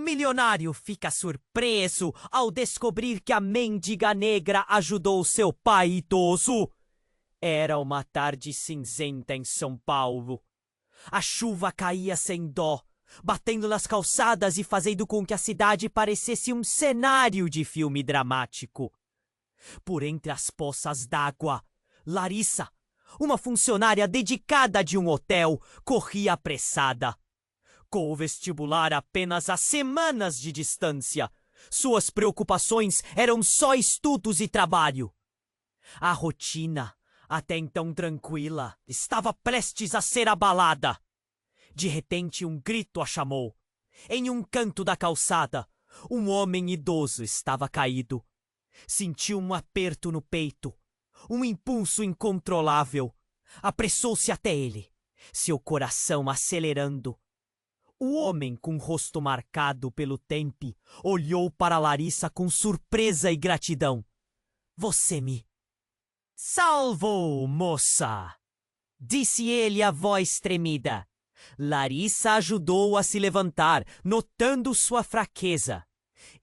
milionário fica surpreso ao descobrir que a mendiga negra ajudou seu pai idoso. Era uma tarde cinzenta em São Paulo. A chuva caía sem dó, batendo nas calçadas e fazendo com que a cidade parecesse um cenário de filme dramático. Por entre as poças d'água, Larissa, uma funcionária dedicada de um hotel, corria apressada. Com o vestibular apenas a semanas de distância, suas preocupações eram só estudos e trabalho. A rotina, até então tranquila, estava prestes a ser abalada. De repente, um grito a chamou. Em um canto da calçada, um homem idoso estava caído. Sentiu um aperto no peito, um impulso incontrolável. Apressou-se até ele, seu coração acelerando. O homem, com o rosto marcado pelo tempo, olhou para Larissa com surpresa e gratidão. Você me salvou, moça! Disse ele a voz tremida. Larissa ajudou a se levantar, notando sua fraqueza.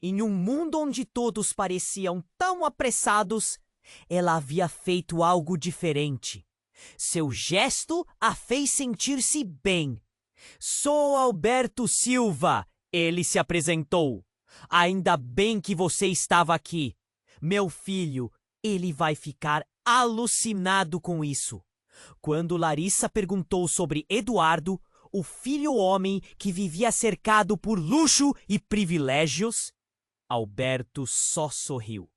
Em um mundo onde todos pareciam tão apressados, ela havia feito algo diferente. Seu gesto a fez sentir-se bem. Sou Alberto Silva, ele se apresentou. Ainda bem que você estava aqui. Meu filho, ele vai ficar alucinado com isso. Quando Larissa perguntou sobre Eduardo, o filho homem que vivia cercado por luxo e privilégios, Alberto só sorriu.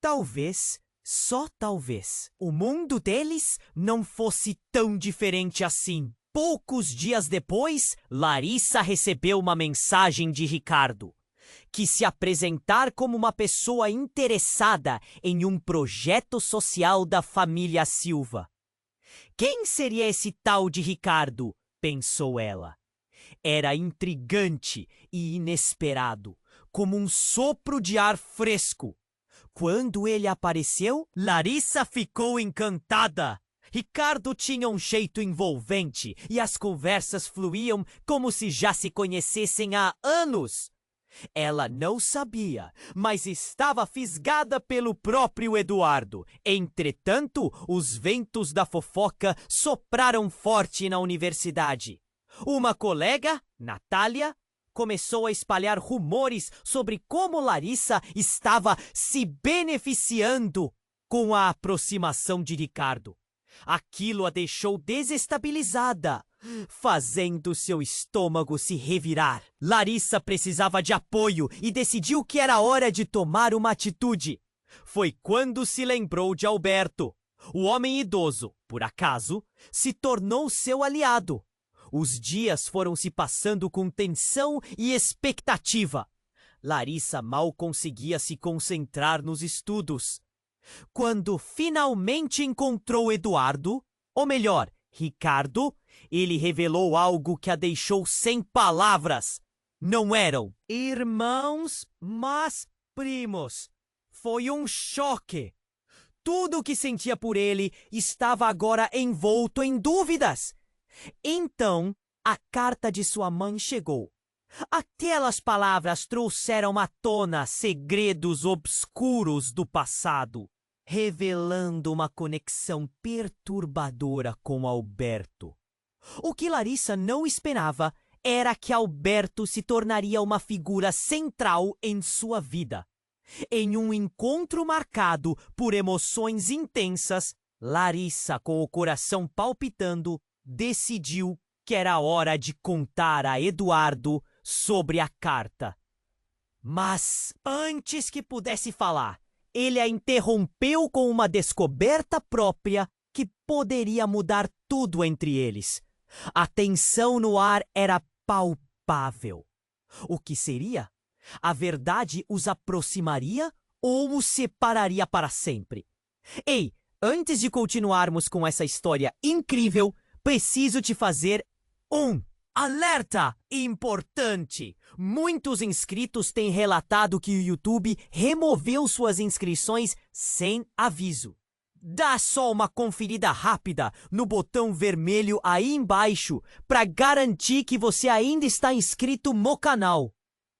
Talvez, só talvez, o mundo deles não fosse tão diferente assim. Poucos dias depois, Larissa recebeu uma mensagem de Ricardo. Quis se apresentar como uma pessoa interessada em um projeto social da família Silva. Quem seria esse tal de Ricardo? Pensou ela. Era intrigante e inesperado, como um sopro de ar fresco. Quando ele apareceu, Larissa ficou encantada. Ricardo tinha um jeito envolvente e as conversas fluíam como se já se conhecessem há anos. Ela não sabia, mas estava fisgada pelo próprio Eduardo. Entretanto, os ventos da fofoca sopraram forte na universidade. Uma colega, Natália, começou a espalhar rumores sobre como Larissa estava se beneficiando com a aproximação de Ricardo. Aquilo a deixou desestabilizada, fazendo seu estômago se revirar. Larissa precisava de apoio e decidiu que era hora de tomar uma atitude. Foi quando se lembrou de Alberto. O homem idoso, por acaso, se tornou seu aliado. Os dias foram se passando com tensão e expectativa. Larissa mal conseguia se concentrar nos estudos. Quando finalmente encontrou Eduardo, ou melhor, Ricardo, ele revelou algo que a deixou sem palavras. Não eram irmãos, mas primos. Foi um choque. Tudo o que sentia por ele estava agora envolto em dúvidas. Então, a carta de sua mãe chegou. Aquelas palavras trouxeram à tona segredos obscuros do passado, revelando uma conexão perturbadora com Alberto. O que Larissa não esperava era que Alberto se tornaria uma figura central em sua vida. Em um encontro marcado por emoções intensas, Larissa, com o coração palpitando, decidiu que era hora de contar a Eduardo sobre a carta. Mas, antes que pudesse falar, ele a interrompeu com uma descoberta própria que poderia mudar tudo entre eles. A tensão no ar era palpável. O que seria? A verdade os aproximaria ou os separaria para sempre? Ei, antes de continuarmos com essa história incrível, preciso te fazer um alerta importante. Muitos inscritos têm relatado que o YouTube removeu suas inscrições sem aviso. Dá só uma conferida rápida no botão vermelho aí embaixo para garantir que você ainda está inscrito no canal.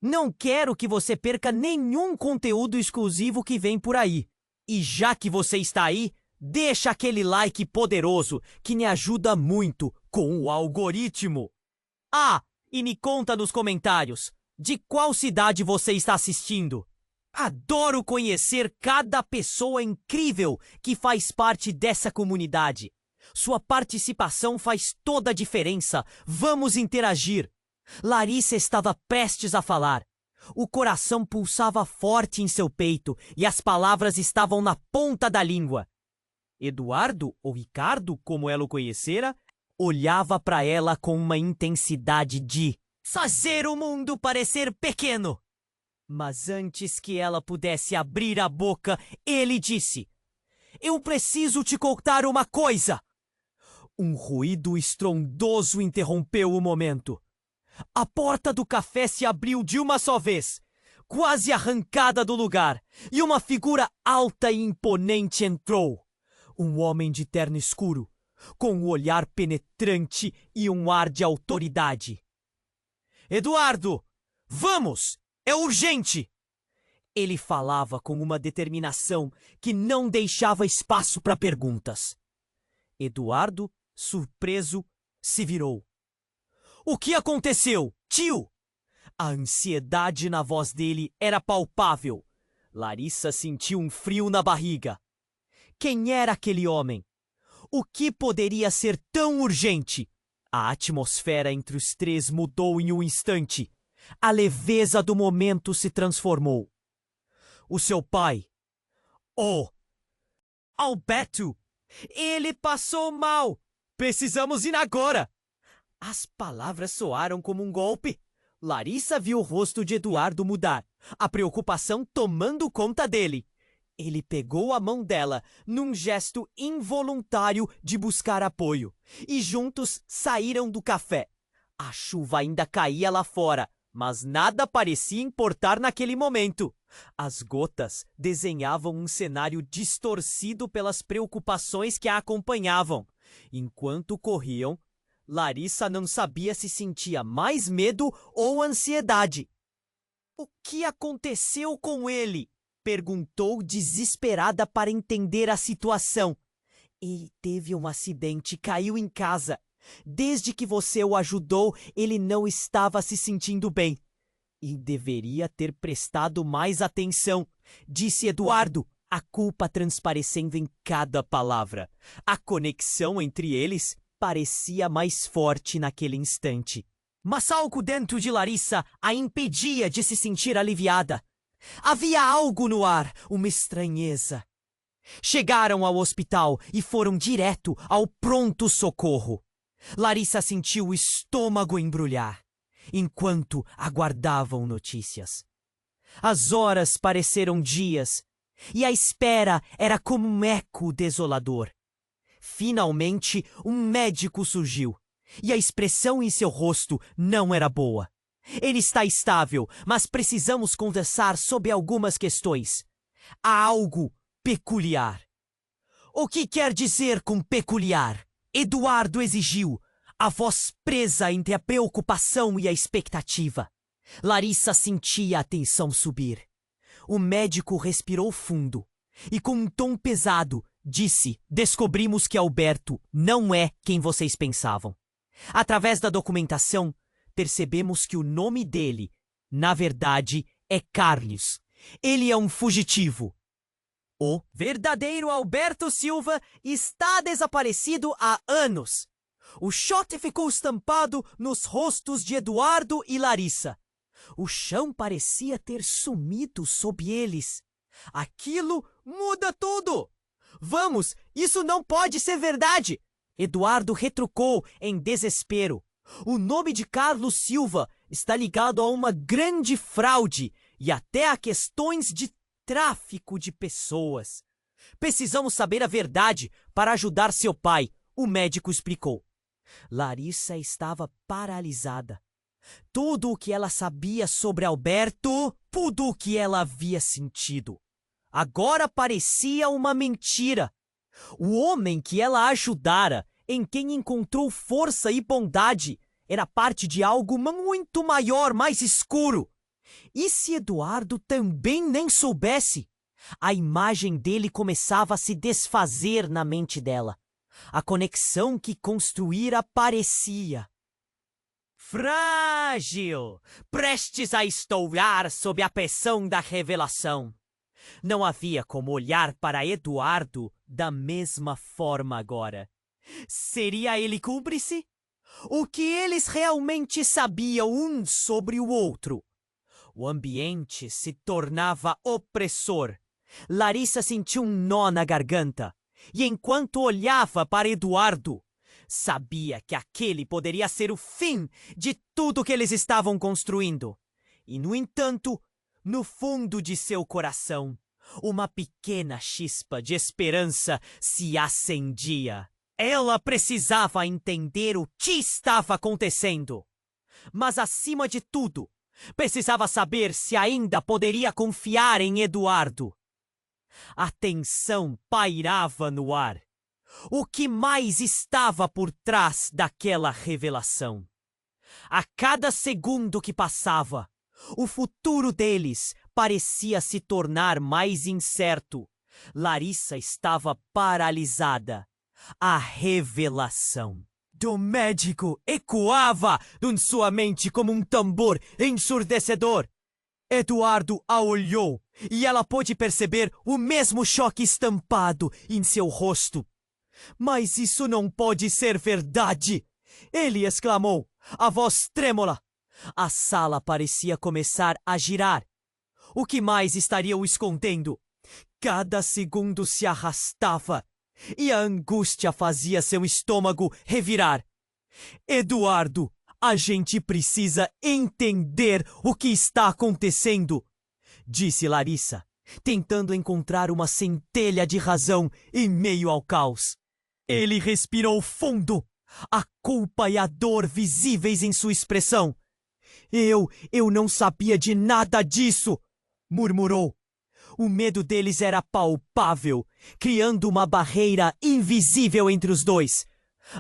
Não quero que você perca nenhum conteúdo exclusivo que vem por aí. E já que você está aí, deixa aquele like poderoso que me ajuda muito com o algoritmo. Ah, e me conta nos comentários de qual cidade você está assistindo. Adoro conhecer cada pessoa incrível que faz parte dessa comunidade. Sua participação faz toda a diferença. Vamos interagir. Larissa estava prestes a falar. O coração pulsava forte em seu peito e as palavras estavam na ponta da língua. Eduardo, ou Ricardo, como ela o conhecera, olhava para ela com uma intensidade de fazer o mundo parecer pequeno. Mas antes que ela pudesse abrir a boca, ele disse: Eu preciso te contar uma coisa. Um ruído estrondoso interrompeu o momento. A porta do café se abriu de uma só vez, quase arrancada do lugar, e uma figura alta e imponente entrou. Um homem de terno escuro, com um olhar penetrante e um ar de autoridade. Eduardo, vamos! É urgente! Ele falava com uma determinação que não deixava espaço para perguntas. Eduardo, surpreso, se virou. O que aconteceu, tio? A ansiedade na voz dele era palpável. Larissa sentiu um frio na barriga. Quem era aquele homem? O que poderia ser tão urgente? A atmosfera entre os três mudou em um instante. A leveza do momento se transformou. O seu pai. Oh! Alberto! Ele passou mal! Precisamos ir agora! As palavras soaram como um golpe. Larissa viu o rosto de Eduardo mudar, a preocupação tomando conta dele. Ele pegou a mão dela num gesto involuntário de buscar apoio, e juntos saíram do café. A chuva ainda caía lá fora, mas nada parecia importar naquele momento. As gotas desenhavam um cenário distorcido pelas preocupações que a acompanhavam. Enquanto corriam, Larissa não sabia se sentia mais medo ou ansiedade. O que aconteceu com ele? Perguntou desesperada para entender a situação. Ele teve um acidente, caiu em casa. Desde que você o ajudou, ele não estava se sentindo bem. E deveria ter prestado mais atenção, disse Eduardo, a culpa transparecendo em cada palavra. A conexão entre eles parecia mais forte naquele instante. Mas algo dentro de Larissa a impedia de se sentir aliviada. Havia algo no ar, uma estranheza. Chegaram ao hospital e foram direto ao pronto-socorro. Larissa sentiu o estômago embrulhar, enquanto aguardavam notícias. As horas pareceram dias, e a espera era como um eco desolador. Finalmente, um médico surgiu, e a expressão em seu rosto não era boa. Ele está estável, mas precisamos conversar sobre algumas questões. Há algo peculiar. O que quer dizer com peculiar? Eduardo exigiu, a voz presa entre a preocupação e a expectativa. Larissa sentia a tensão subir. O médico respirou fundo e, com um tom pesado, disse: Descobrimos que Alberto não é quem vocês pensavam. Através da documentação, percebemos que o nome dele, na verdade, é Carlos. Ele é um fugitivo. O verdadeiro Alberto Silva está desaparecido há anos. O shot ficou estampado nos rostos de Eduardo e Larissa. O chão parecia ter sumido sob eles. Aquilo muda tudo! Vamos, isso não pode ser verdade! Eduardo retrucou em desespero. O nome de Carlos Silva está ligado a uma grande fraude e até a questões de tráfico de pessoas. Precisamos saber a verdade para ajudar seu pai, o médico explicou. Larissa estava paralisada. Tudo o que ela sabia sobre Alberto, tudo o que ela havia sentido, agora parecia uma mentira. O homem que ela ajudara, em quem encontrou força e bondade, era parte de algo muito maior, mais escuro. E se Eduardo também nem soubesse? A imagem dele começava a se desfazer na mente dela. A conexão que construíra parecia frágil, prestes a estourar sob a pressão da revelação. Não havia como olhar para Eduardo da mesma forma agora. Seria ele cúmplice? O que eles realmente sabiam um sobre o outro? O ambiente se tornava opressor. Larissa sentiu um nó na garganta. E enquanto olhava para Eduardo, sabia que aquele poderia ser o fim de tudo que eles estavam construindo. E, no entanto, no fundo de seu coração, uma pequena chispa de esperança se acendia. Ela precisava entender o que estava acontecendo. Mas, acima de tudo, precisava saber se ainda poderia confiar em Eduardo. A tensão pairava no ar. O que mais estava por trás daquela revelação? A cada segundo que passava, o futuro deles parecia se tornar mais incerto. Larissa estava paralisada. A revelação do médico ecoava em sua mente como um tambor ensurdecedor. Eduardo a olhou e ela pôde perceber o mesmo choque estampado em seu rosto. Mas isso não pode ser verdade! Ele exclamou, a voz trêmula. A sala parecia começar a girar. O que mais estariam escondendo? Cada segundo se arrastava e a angústia fazia seu estômago revirar. Eduardo, a gente precisa entender o que está acontecendo, disse Larissa, tentando encontrar uma centelha de razão em meio ao caos. Ele respirou fundo, a culpa e a dor visíveis em sua expressão. Eu não sabia de nada disso, murmurou. O medo deles era palpável, criando uma barreira invisível entre os dois.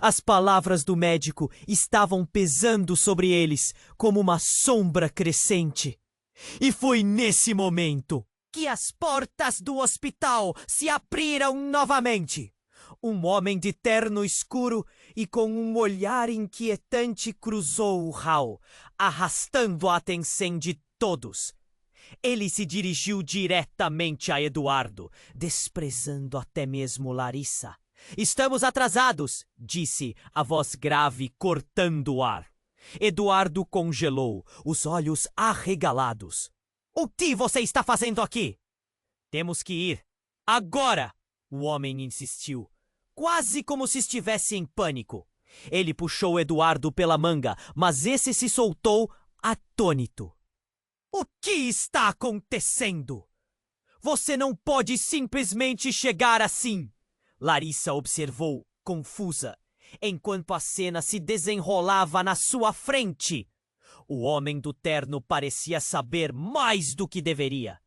As palavras do médico estavam pesando sobre eles como uma sombra crescente. E foi nesse momento que as portas do hospital se abriram novamente. Um homem de terno escuro e com um olhar inquietante cruzou o hall, arrastando a atenção de todos. Ele se dirigiu diretamente a Eduardo, desprezando até mesmo Larissa. Estamos atrasados, disse, a voz grave cortando o ar. Eduardo congelou, os olhos arregalados. O que você está fazendo aqui? Temos que ir. Agora! O homem insistiu, quase como se estivesse em pânico. Ele puxou Eduardo pela manga, mas esse se soltou atônito. O que está acontecendo? Você não pode simplesmente chegar assim! Larissa observou, confusa, enquanto a cena se desenrolava na sua frente. O homem do terno parecia saber mais do que deveria.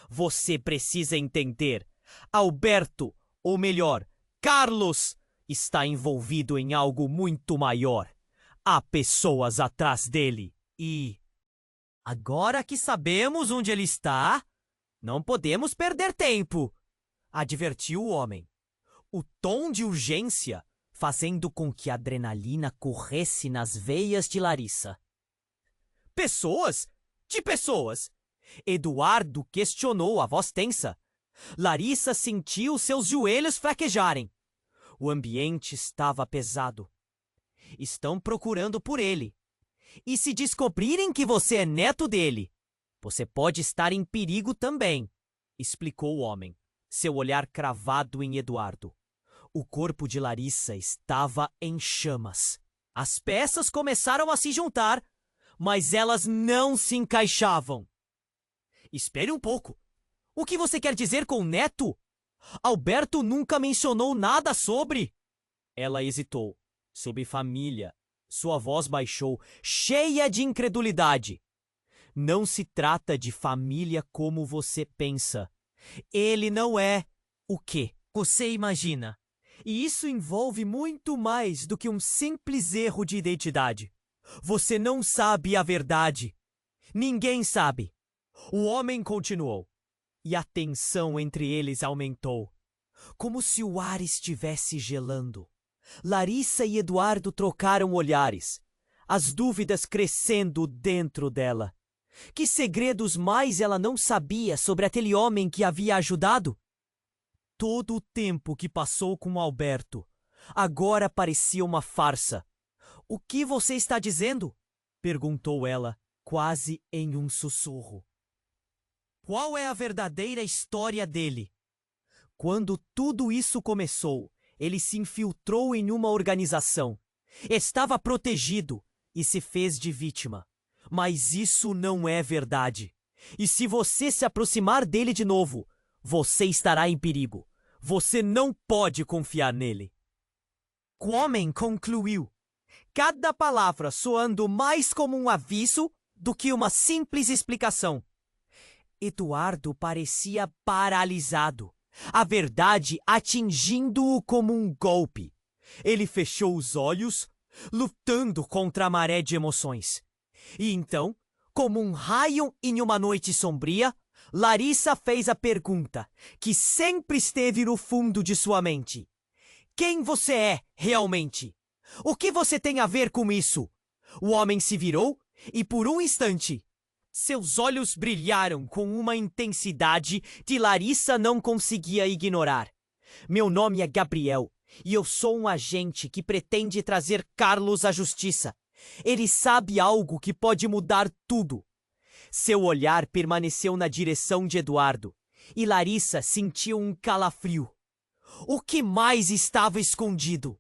Você precisa entender. Alberto, ou melhor, Carlos, está envolvido em algo muito maior. Há pessoas atrás dele e... Agora que sabemos onde ele está, não podemos perder tempo, advertiu o homem. O tom de urgência fazendo com que a adrenalina corresse nas veias de Larissa. Pessoas? Que pessoas? Eduardo questionou, a voz tensa. Larissa sentiu seus joelhos fraquejarem. O ambiente estava pesado. Estão procurando por ele. E se descobrirem que você é neto dele, você pode estar em perigo também, explicou o homem, seu olhar cravado em Eduardo. O corpo de Larissa estava em chamas. As peças começaram a se juntar, mas elas não se encaixavam. Espere um pouco. O que você quer dizer com neto? Alberto nunca mencionou nada sobre... Ela hesitou. Sobre família. Sua voz baixou, cheia de incredulidade. Não se trata de família como você pensa. Ele não é o que você imagina. E isso envolve muito mais do que um simples erro de identidade. Você não sabe a verdade. Ninguém sabe. O homem continuou, e a tensão entre eles aumentou, como se o ar estivesse gelando. Larissa e Eduardo trocaram olhares, as dúvidas crescendo dentro dela. Que segredos mais ela não sabia sobre aquele homem que havia ajudado? Todo o tempo que passou com Alberto agora parecia uma farsa. "O que você está dizendo?" perguntou ela, quase em um sussurro. "Qual é a verdadeira história dele?" Quando tudo isso começou, ele se infiltrou em uma organização. Estava protegido e se fez de vítima. Mas isso não é verdade. E se você se aproximar dele de novo, você estará em perigo. Você não pode confiar nele. O homem concluiu, cada palavra soando mais como um aviso do que uma simples explicação. Eduardo parecia paralisado, a verdade atingindo-o como um golpe. Ele fechou os olhos, lutando contra a maré de emoções. E então, como um raio em uma noite sombria, Larissa fez a pergunta que sempre esteve no fundo de sua mente. Quem você é, realmente? O que você tem a ver com isso? O homem se virou e, por um instante, seus olhos brilharam com uma intensidade que Larissa não conseguia ignorar. Meu nome é Gabriel e eu sou um agente que pretende trazer Carlos à justiça. Ele sabe algo que pode mudar tudo. Seu olhar permaneceu na direção de Eduardo e Larissa sentiu um calafrio. O que mais estava escondido?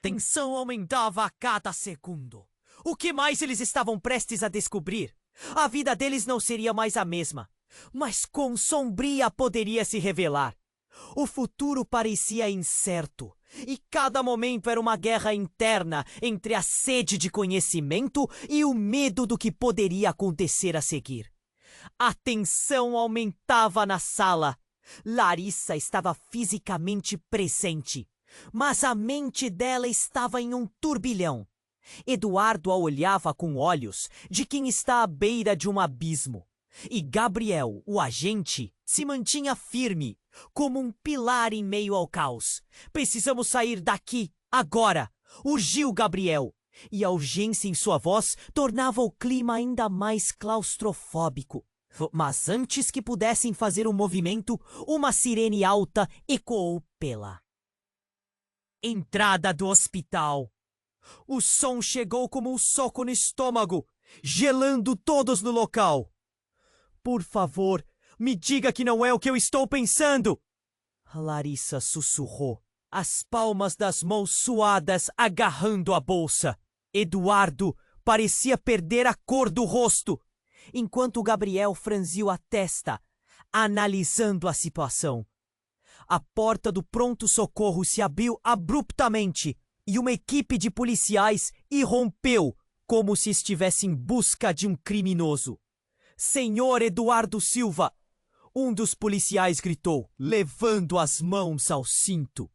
Tensão aumentava a cada segundo. O que mais eles estavam prestes a descobrir? A vida deles não seria mais a mesma. Mas quão sombria poderia se revelar? O futuro parecia incerto, e cada momento era uma guerra interna entre a sede de conhecimento e o medo do que poderia acontecer a seguir. A tensão aumentava na sala. Larissa estava fisicamente presente, mas a mente dela estava em um turbilhão. Eduardo a olhava com olhos de quem está à beira de um abismo. E Gabriel, o agente, se mantinha firme, como um pilar em meio ao caos. Precisamos sair daqui, agora! Urgiu Gabriel. E a urgência em sua voz tornava o clima ainda mais claustrofóbico. Mas antes que pudessem fazer um movimento, uma sirene alta ecoou pela entrada do hospital. O som chegou como um soco no estômago, gelando todos no local. Por favor, me diga que não é o que eu estou pensando! Larissa sussurrou, as palmas das mãos suadas agarrando a bolsa. Eduardo parecia perder a cor do rosto, enquanto Gabriel franziu a testa, analisando a situação. A porta do pronto-socorro se abriu abruptamente e uma equipe de policiais irrompeu como se estivesse em busca de um criminoso. Senhor Eduardo Silva! Um dos policiais gritou, levando as mãos ao cinto,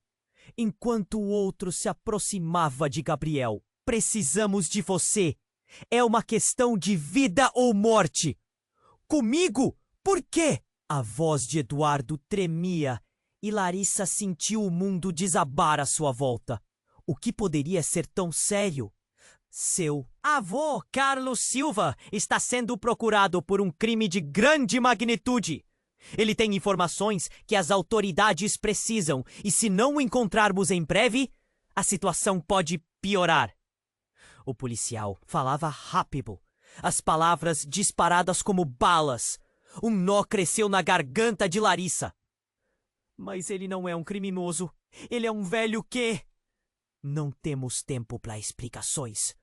enquanto o outro se aproximava de Gabriel. Precisamos de você. É uma questão de vida ou morte. Comigo? Por quê? A voz de Eduardo tremia e Larissa sentiu o mundo desabar à sua volta. O que poderia ser tão sério? Seu avô, Carlos Silva, está sendo procurado por um crime de grande magnitude. Ele tem informações que as autoridades precisam e, se não o encontrarmos em breve, a situação pode piorar. O policial falava rápido, as palavras disparadas como balas. Um nó cresceu na garganta de Larissa. Mas ele não é um criminoso. Ele é um velho que... Não temos tempo para explicações.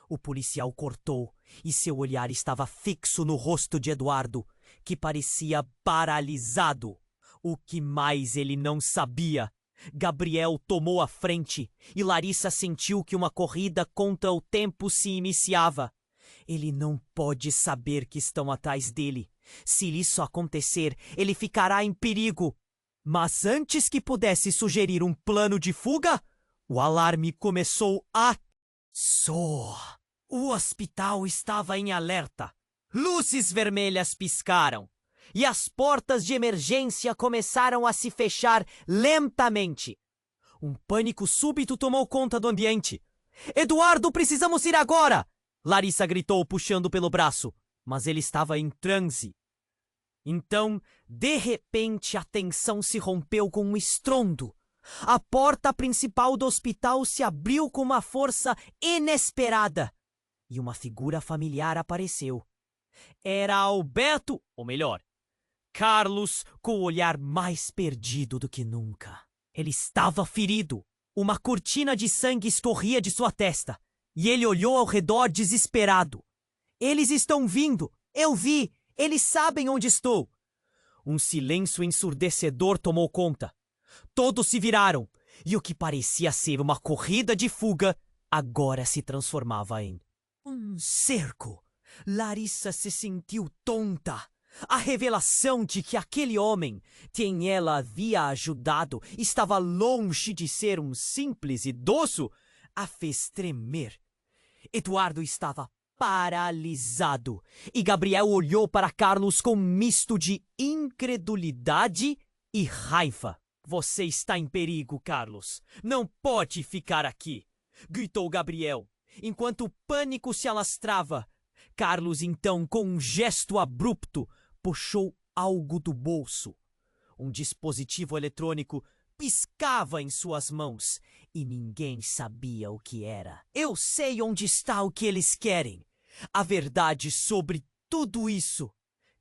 O policial cortou e seu olhar estava fixo no rosto de Eduardo, que parecia paralisado. O que mais ele não sabia? Gabriel tomou a frente e Larissa sentiu que uma corrida contra o tempo se iniciava. Ele não pode saber que estão atrás dele. Se isso acontecer, ele ficará em perigo. Mas antes que pudesse sugerir um plano de fuga, o alarme começou a soar. O hospital estava em alerta. Luzes vermelhas piscaram e as portas de emergência começaram a se fechar lentamente. Um pânico súbito tomou conta do ambiente. Eduardo, precisamos ir agora! Larissa gritou, puxando pelo braço, mas ele estava em transe. Então, de repente, a tensão se rompeu com um estrondo. A porta principal do hospital se abriu com uma força inesperada e uma figura familiar apareceu. Era Alberto, ou melhor, Carlos, com o olhar mais perdido do que nunca. Ele estava ferido. Uma cortina de sangue escorria de sua testa e ele olhou ao redor desesperado. Eles estão vindo! Eu vi! Eles sabem onde estou! Um silêncio ensurdecedor tomou conta. Todos se viraram, e o que parecia ser uma corrida de fuga, agora se transformava em um cerco. Larissa se sentiu tonta. A revelação de que aquele homem, quem ela havia ajudado, estava longe de ser um simples idoso, a fez tremer. Eduardo estava paralisado, e Gabriel olhou para Carlos com um misto de incredulidade e raiva. Você está em perigo, Carlos. Não pode ficar aqui, gritou Gabriel, enquanto o pânico se alastrava. Carlos, então, com um gesto abrupto, puxou algo do bolso. Um dispositivo eletrônico piscava em suas mãos e ninguém sabia o que era. Eu sei onde está o que eles querem. A verdade sobre tudo isso,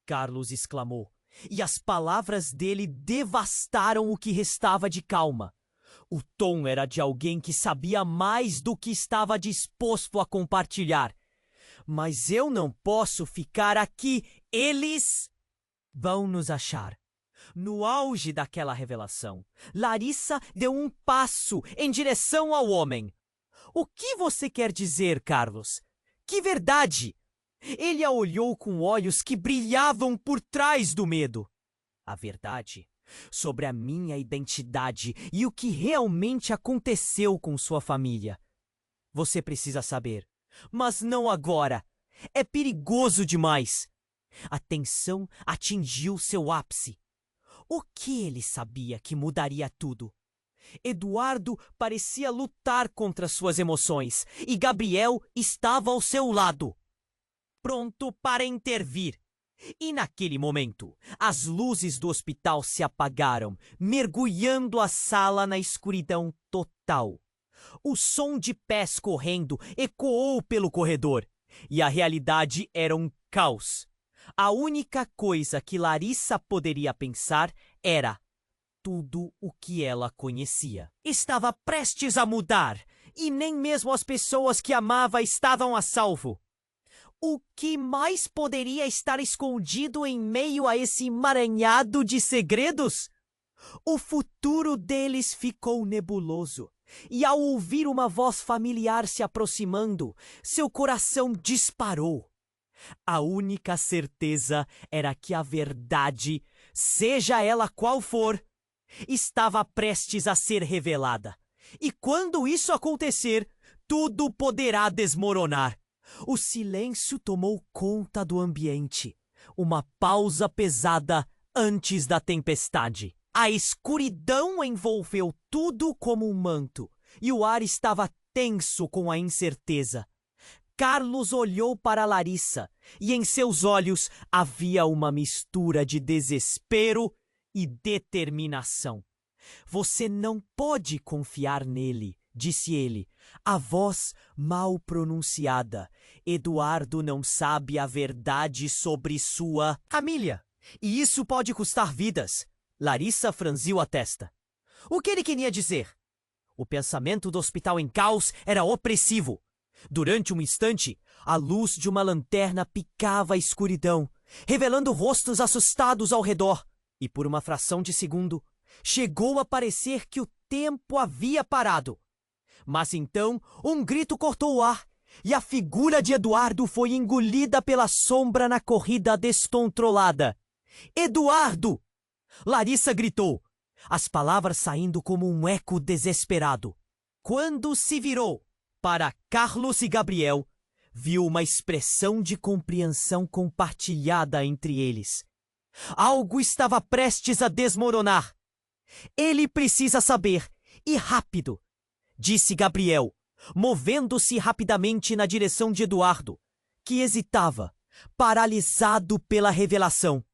Carlos exclamou. E as palavras dele devastaram o que restava de calma. O tom era de alguém que sabia mais do que estava disposto a compartilhar. Mas eu não posso ficar aqui. Eles vão nos achar. No auge daquela revelação, Larissa deu um passo em direção ao homem. O que você quer dizer, Carlos? Que verdade! Ele a olhou com olhos que brilhavam por trás do medo. A verdade sobre a minha identidade e o que realmente aconteceu com sua família. Você precisa saber, mas não agora. É perigoso demais. A tensão atingiu seu ápice. O que ele sabia que mudaria tudo? Eduardo parecia lutar contra suas emoções e Gabriel estava ao seu lado, pronto para intervir. E naquele momento, as luzes do hospital se apagaram, mergulhando a sala na escuridão total. O som de pés correndo ecoou pelo corredor, e a realidade era um caos. A única coisa que Larissa poderia pensar era tudo o que ela conhecia. Estava prestes a mudar, e nem mesmo as pessoas que amava estavam a salvo. O que mais poderia estar escondido em meio a esse emaranhado de segredos? O futuro deles ficou nebuloso, e ao ouvir uma voz familiar se aproximando, seu coração disparou. A única certeza era que a verdade, seja ela qual for, estava prestes a ser revelada. E quando isso acontecer, tudo poderá desmoronar. O silêncio tomou conta do ambiente. Uma pausa pesada antes da tempestade. A escuridão envolveu tudo como um manto, e o ar estava tenso com a incerteza. Carlos olhou para Larissa, e em seus olhos havia uma mistura de desespero e determinação. Você não pode confiar nele, disse ele, a voz mal pronunciada. Eduardo não sabe a verdade sobre sua família, e isso pode custar vidas. Larissa franziu a testa. O que ele queria dizer? O pensamento do hospital em caos era opressivo. Durante um instante, a luz de uma lanterna picava a escuridão, revelando rostos assustados ao redor. E por uma fração de segundo, chegou a parecer que o tempo havia parado. Mas então, um grito cortou o ar, e a figura de Eduardo foi engolida pela sombra na corrida descontrolada. Eduardo! Larissa gritou, as palavras saindo como um eco desesperado. Quando se virou para Carlos e Gabriel, viu uma expressão de compreensão compartilhada entre eles. Algo estava prestes a desmoronar. Ele precisa saber, e rápido, disse Gabriel, movendo-se rapidamente na direção de Eduardo, que hesitava, paralisado pela revelação.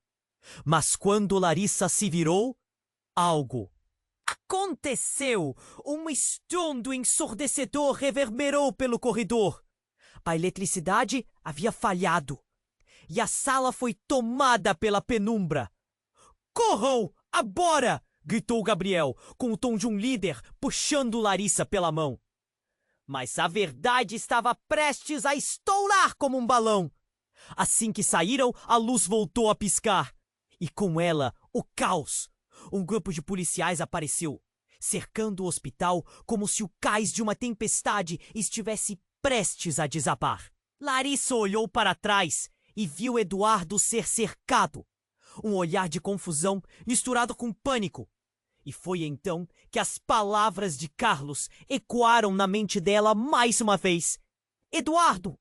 Mas quando Larissa se virou, algo aconteceu. Um estrondo ensurdecedor reverberou pelo corredor. A eletricidade havia falhado e a sala foi tomada pela penumbra. Corram! Agora! Gritou Gabriel, com o tom de um líder, puxando Larissa pela mão. Mas a verdade estava prestes a estourar como um balão. Assim que saíram, a luz voltou a piscar. E com ela, o caos. Um grupo de policiais apareceu, cercando o hospital como se o cais de uma tempestade estivesse prestes a desabar. Larissa olhou para trás e viu Eduardo ser cercado. Um olhar de confusão misturado com pânico. E foi então que as palavras de Carlos ecoaram na mente dela mais uma vez. Eduardo!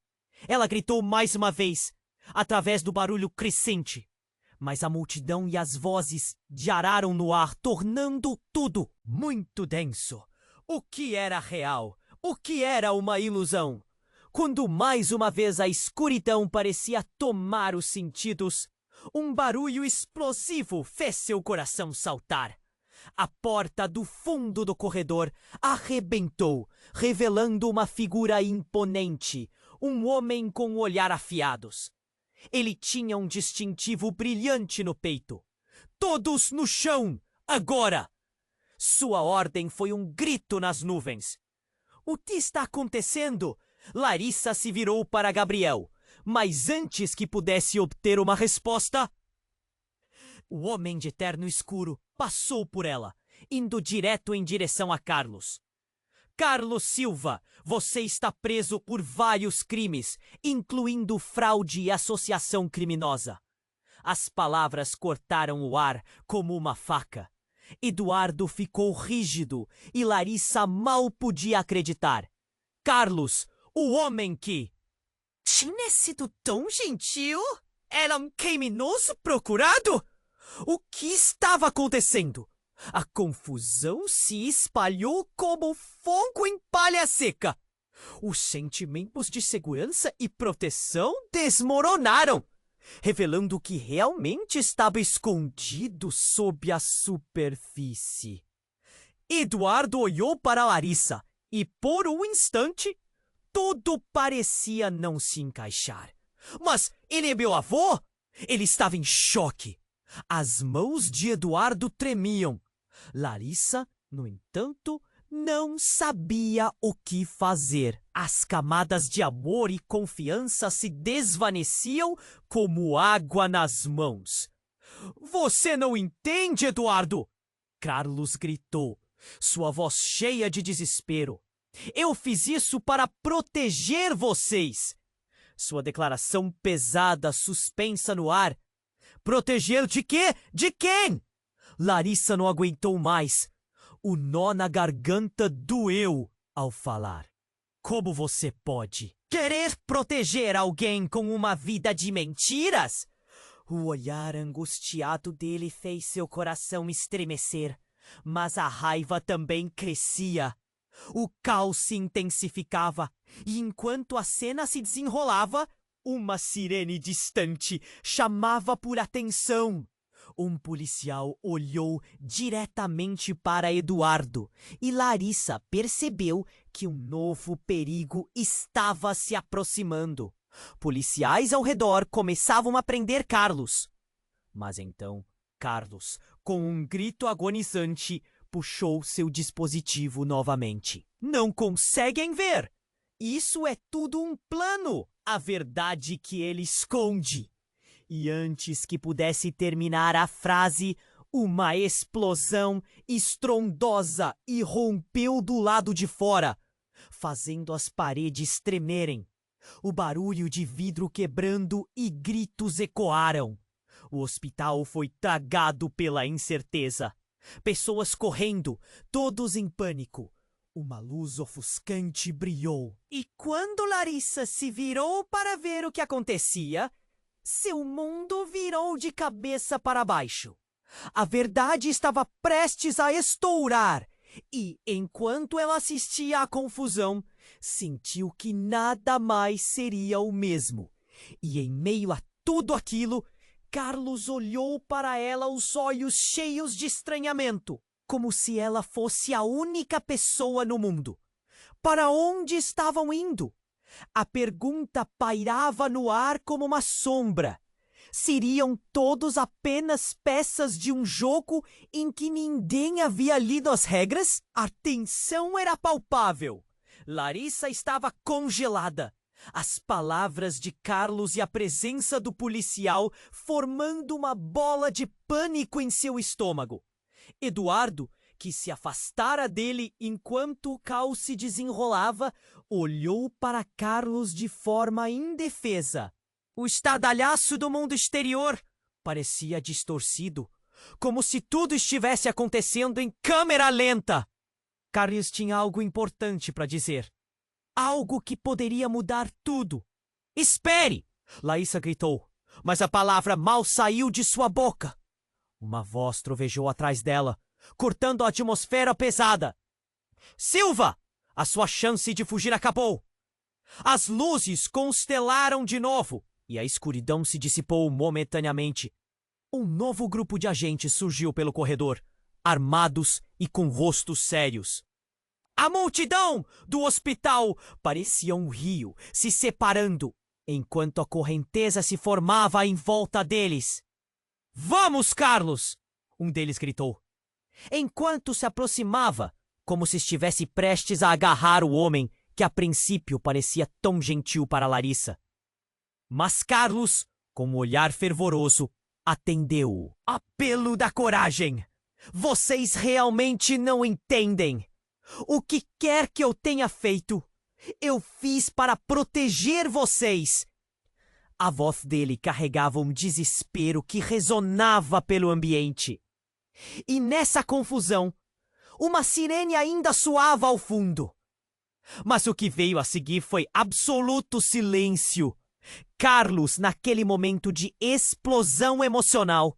Ela gritou mais uma vez, através do barulho crescente. Mas a multidão e as vozes diararam no ar, tornando tudo muito denso. O que era real? O que era uma ilusão? Quando mais uma vez a escuridão parecia tomar os sentidos, um barulho explosivo fez seu coração saltar. A porta do fundo do corredor arrebentou, revelando uma figura imponente, um homem com o olhar afiados. Ele tinha um distintivo brilhante no peito. Todos no chão, agora! Sua ordem foi um grito nas nuvens. O que está acontecendo? Larissa se virou para Gabriel, mas antes que pudesse obter uma resposta, o homem de terno escuro passou por ela, indo direto em direção a Carlos. Carlos Silva, você está preso por vários crimes, incluindo fraude e associação criminosa. As palavras cortaram o ar como uma faca. Eduardo ficou rígido e Larissa mal podia acreditar. Carlos, o homem que tinha sido tão gentil, era um criminoso procurado? O que estava acontecendo? A confusão se espalhou como fogo em palha seca. Os sentimentos de segurança e proteção desmoronaram, revelando o que realmente estava escondido sob a superfície. Eduardo olhou para Larissa e, por um instante, tudo parecia não se encaixar. Mas ele é meu avô? Ele estava em choque. As mãos de Eduardo tremiam. Larissa, no entanto, não sabia o que fazer. As camadas de amor e confiança se desvaneciam como água nas mãos. Você não entende, Eduardo! Carlos gritou, sua voz cheia de desespero. Eu fiz isso para proteger vocês. Sua declaração pesada, suspensa no ar. Proteger de quê? De quem? Larissa não aguentou mais. O nó na garganta doeu ao falar. Como você pode querer proteger alguém com uma vida de mentiras? O olhar angustiado dele fez seu coração estremecer, mas a raiva também crescia. O caos se intensificava, e enquanto a cena se desenrolava, uma sirene distante chamava por atenção. Um policial olhou diretamente para Eduardo e Larissa percebeu que um novo perigo estava se aproximando. Policiais ao redor começavam a prender Carlos. Mas então, Carlos, com um grito agonizante, puxou seu dispositivo novamente. Não conseguem ver? Isso é tudo um plano, a verdade que ele esconde. E antes que pudesse terminar a frase, uma explosão estrondosa irrompeu do lado de fora, fazendo as paredes tremerem. O barulho de vidro quebrando e gritos ecoaram. O hospital foi tragado pela incerteza. Pessoas correndo, todos em pânico. Uma luz ofuscante brilhou, e quando Larissa se virou para ver o que acontecia, seu mundo virou de cabeça para baixo. A verdade estava prestes a estourar, e, enquanto ela assistia à confusão, sentiu que nada mais seria o mesmo. E, em meio a tudo aquilo, Carlos olhou para ela os olhos cheios de estranhamento, como se ela fosse a única pessoa no mundo. Para onde estavam indo? A pergunta pairava no ar como uma sombra. Seriam todos apenas peças de um jogo em que ninguém havia lido as regras? A tensão era palpável. Larissa estava congelada. As palavras de Carlos e a presença do policial formando uma bola de pânico em seu estômago. Eduardo, que se afastara dele enquanto o caos se desenrolava, olhou para Carlos de forma indefesa. O estardalhaço do mundo exterior parecia distorcido, como se tudo estivesse acontecendo em câmera lenta. Carlos tinha algo importante para dizer. Algo que poderia mudar tudo. Espere! Larissa gritou, mas a palavra mal saiu de sua boca. Uma voz trovejou atrás dela, cortando a atmosfera pesada. Silva! A sua chance de fugir acabou! As luzes constelaram de novo e a escuridão se dissipou momentaneamente. Um novo grupo de agentes surgiu pelo corredor, armados e com rostos sérios. A multidão do hospital parecia um rio se separando, enquanto a correnteza se formava em volta deles. Vamos, Carlos! Um deles gritou. Enquanto se aproximava, como se estivesse prestes a agarrar o homem que a princípio parecia tão gentil para Larissa. Mas Carlos, com um olhar fervoroso, atendeu-o. Apelo da coragem! Vocês realmente não entendem! O que quer que eu tenha feito, eu fiz para proteger vocês! A voz dele carregava um desespero que ressonava pelo ambiente. E nessa confusão, uma sirene ainda soava ao fundo. Mas o que veio a seguir foi absoluto silêncio. Carlos, naquele momento de explosão emocional,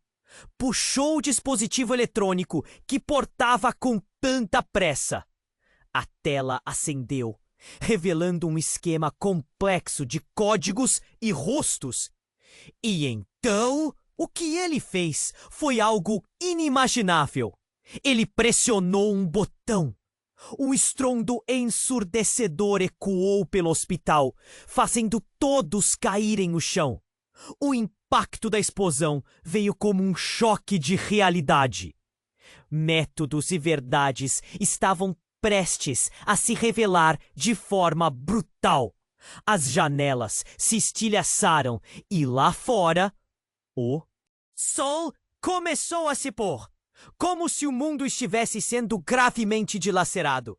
puxou o dispositivo eletrônico que portava com tanta pressa. A tela acendeu, revelando um esquema complexo de códigos e rostos. E então, o que ele fez foi algo inimaginável. Ele pressionou um botão. Um estrondo ensurdecedor ecoou pelo hospital, fazendo todos caírem no chão. O impacto da explosão veio como um choque de realidade. Métodos e verdades estavam prestes a se revelar de forma brutal. As janelas se estilhaçaram e lá fora, o sol começou a se pôr, como se o mundo estivesse sendo gravemente dilacerado.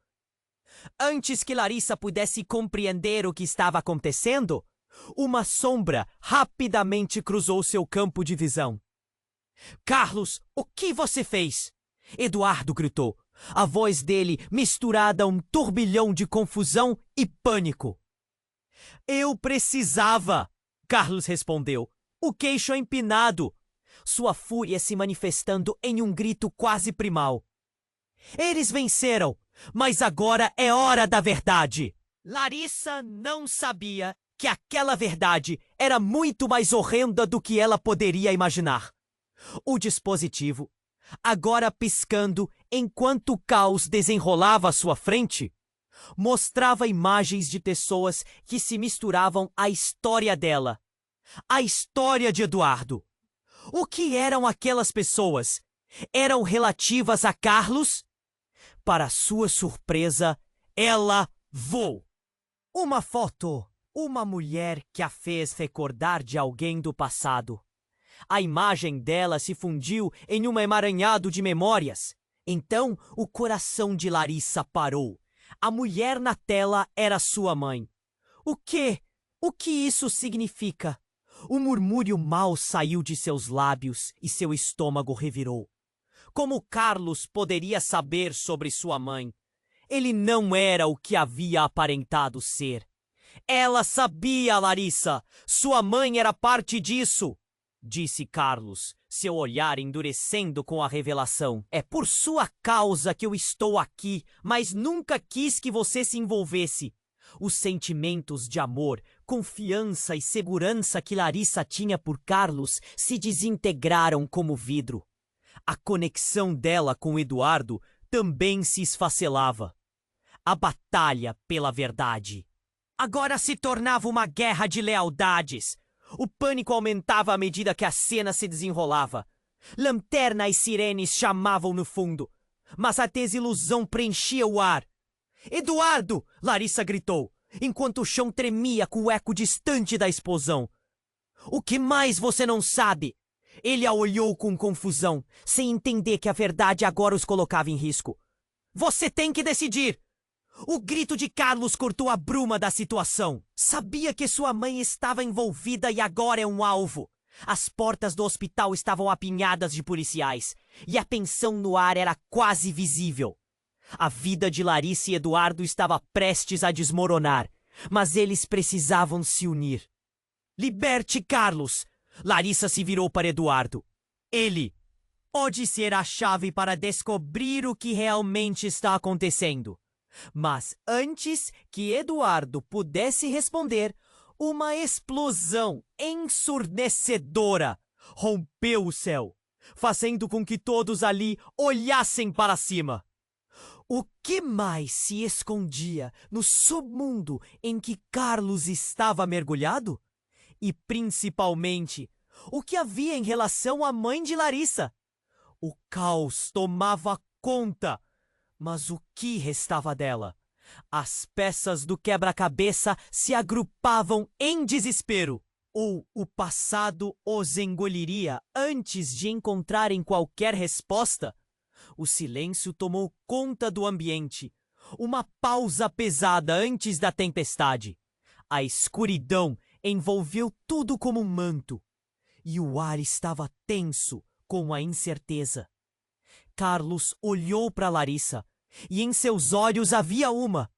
Antes que Larissa pudesse compreender o que estava acontecendo, uma sombra rapidamente cruzou seu campo de visão. Carlos, o que você fez? Eduardo gritou, a voz dele misturada a um turbilhão de confusão e pânico. Eu precisava, Carlos respondeu, o queixo empinado, sua fúria se manifestando em um grito quase primal. Eles venceram, mas agora é hora da verdade. Larissa não sabia que aquela verdade era muito mais horrenda do que ela poderia imaginar. O dispositivo, agora piscando enquanto o caos desenrolava à sua frente, mostrava imagens de pessoas que se misturavam à história dela, a história de Eduardo. O que eram aquelas pessoas? Eram relativas a Carlos? Para sua surpresa, ela voou. Uma foto, uma mulher que a fez recordar de alguém do passado. A imagem dela se fundiu em um emaranhado de memórias. Então, o coração de Larissa parou. A mulher na tela era sua mãe. O quê? O que isso significa? Um murmúrio mau saiu de seus lábios e seu estômago revirou. Como Carlos poderia saber sobre sua mãe? Ele não era o que havia aparentado ser. Ela sabia, Larissa! Sua mãe era parte disso! Disse Carlos, seu olhar endurecendo com a revelação. É por sua causa que eu estou aqui, mas nunca quis que você se envolvesse. Os sentimentos de amor, confiança e segurança que Larissa tinha por Carlos se desintegraram como vidro. A conexão dela com Eduardo também se esfacelava. A batalha pela verdade agora se tornava uma guerra de lealdades. O pânico aumentava à medida que a cena se desenrolava. Lanterna e sirenes chamavam no fundo, mas a desilusão preenchia o ar. Eduardo! Larissa gritou, enquanto o chão tremia com o eco distante da explosão. O que mais você não sabe? Ele a olhou com confusão, sem entender que a verdade agora os colocava em risco. Você tem que decidir! O grito de Carlos cortou a bruma da situação. Sabia que sua mãe estava envolvida e agora é um alvo. As portas do hospital estavam apinhadas de policiais e a tensão no ar era quase visível. A vida de Larissa e Eduardo estava prestes a desmoronar, mas eles precisavam se unir. Liberte Carlos! Larissa se virou para Eduardo. Ele pode ser a chave para descobrir o que realmente está acontecendo. Mas antes que Eduardo pudesse responder, uma explosão ensurdecedora rompeu o céu, fazendo com que todos ali olhassem para cima. O que mais se escondia no submundo em que Carlos estava mergulhado? E, principalmente, o que havia em relação à mãe de Larissa? O caos tomava conta. Mas o que restava dela? As peças do quebra-cabeça se agrupavam em desespero. Ou o passado os engoliria antes de encontrarem qualquer resposta? O silêncio tomou conta do ambiente. Uma pausa pesada antes da tempestade. A escuridão envolveu tudo como um manto. E o ar estava tenso com a incerteza. Carlos olhou para Larissa. E em seus olhos havia uma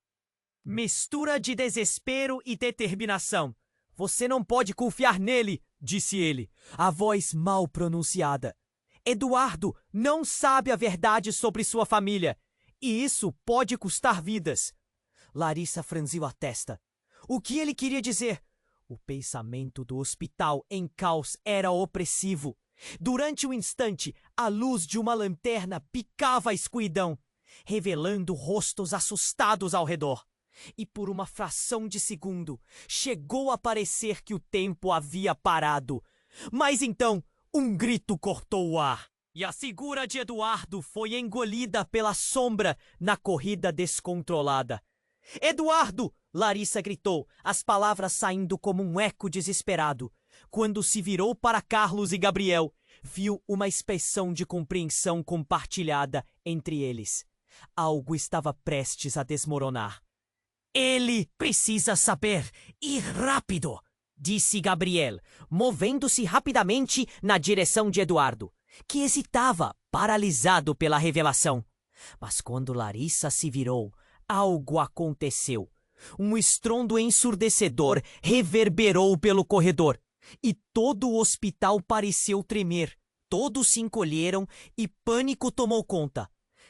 mistura de desespero e determinação. Você não pode confiar nele, disse ele, a voz mal pronunciada. Eduardo não sabe a verdade sobre sua família, e isso pode custar vidas. Larissa franziu a testa. O que ele queria dizer? O pensamento do hospital em caos era opressivo. Durante um instante, a luz de uma lanterna picava a escuridão, revelando rostos assustados ao redor. E por uma fração de segundo, chegou a parecer que o tempo havia parado. Mas então, um grito cortou o ar. E a figura de Eduardo foi engolida pela sombra na corrida descontrolada. Eduardo! Larissa gritou, as palavras saindo como um eco desesperado. Quando se virou para Carlos e Gabriel, viu uma expressão de compreensão compartilhada entre eles. Algo estava prestes a desmoronar. Ele precisa saber, e rápido, disse Gabriel, movendo-se rapidamente na direção de Eduardo, que hesitava, paralisado pela revelação. Mas quando Larissa se virou, algo aconteceu. Um estrondo ensurdecedor reverberou pelo corredor, e todo o hospital pareceu tremer. Todos se encolheram e pânico tomou conta.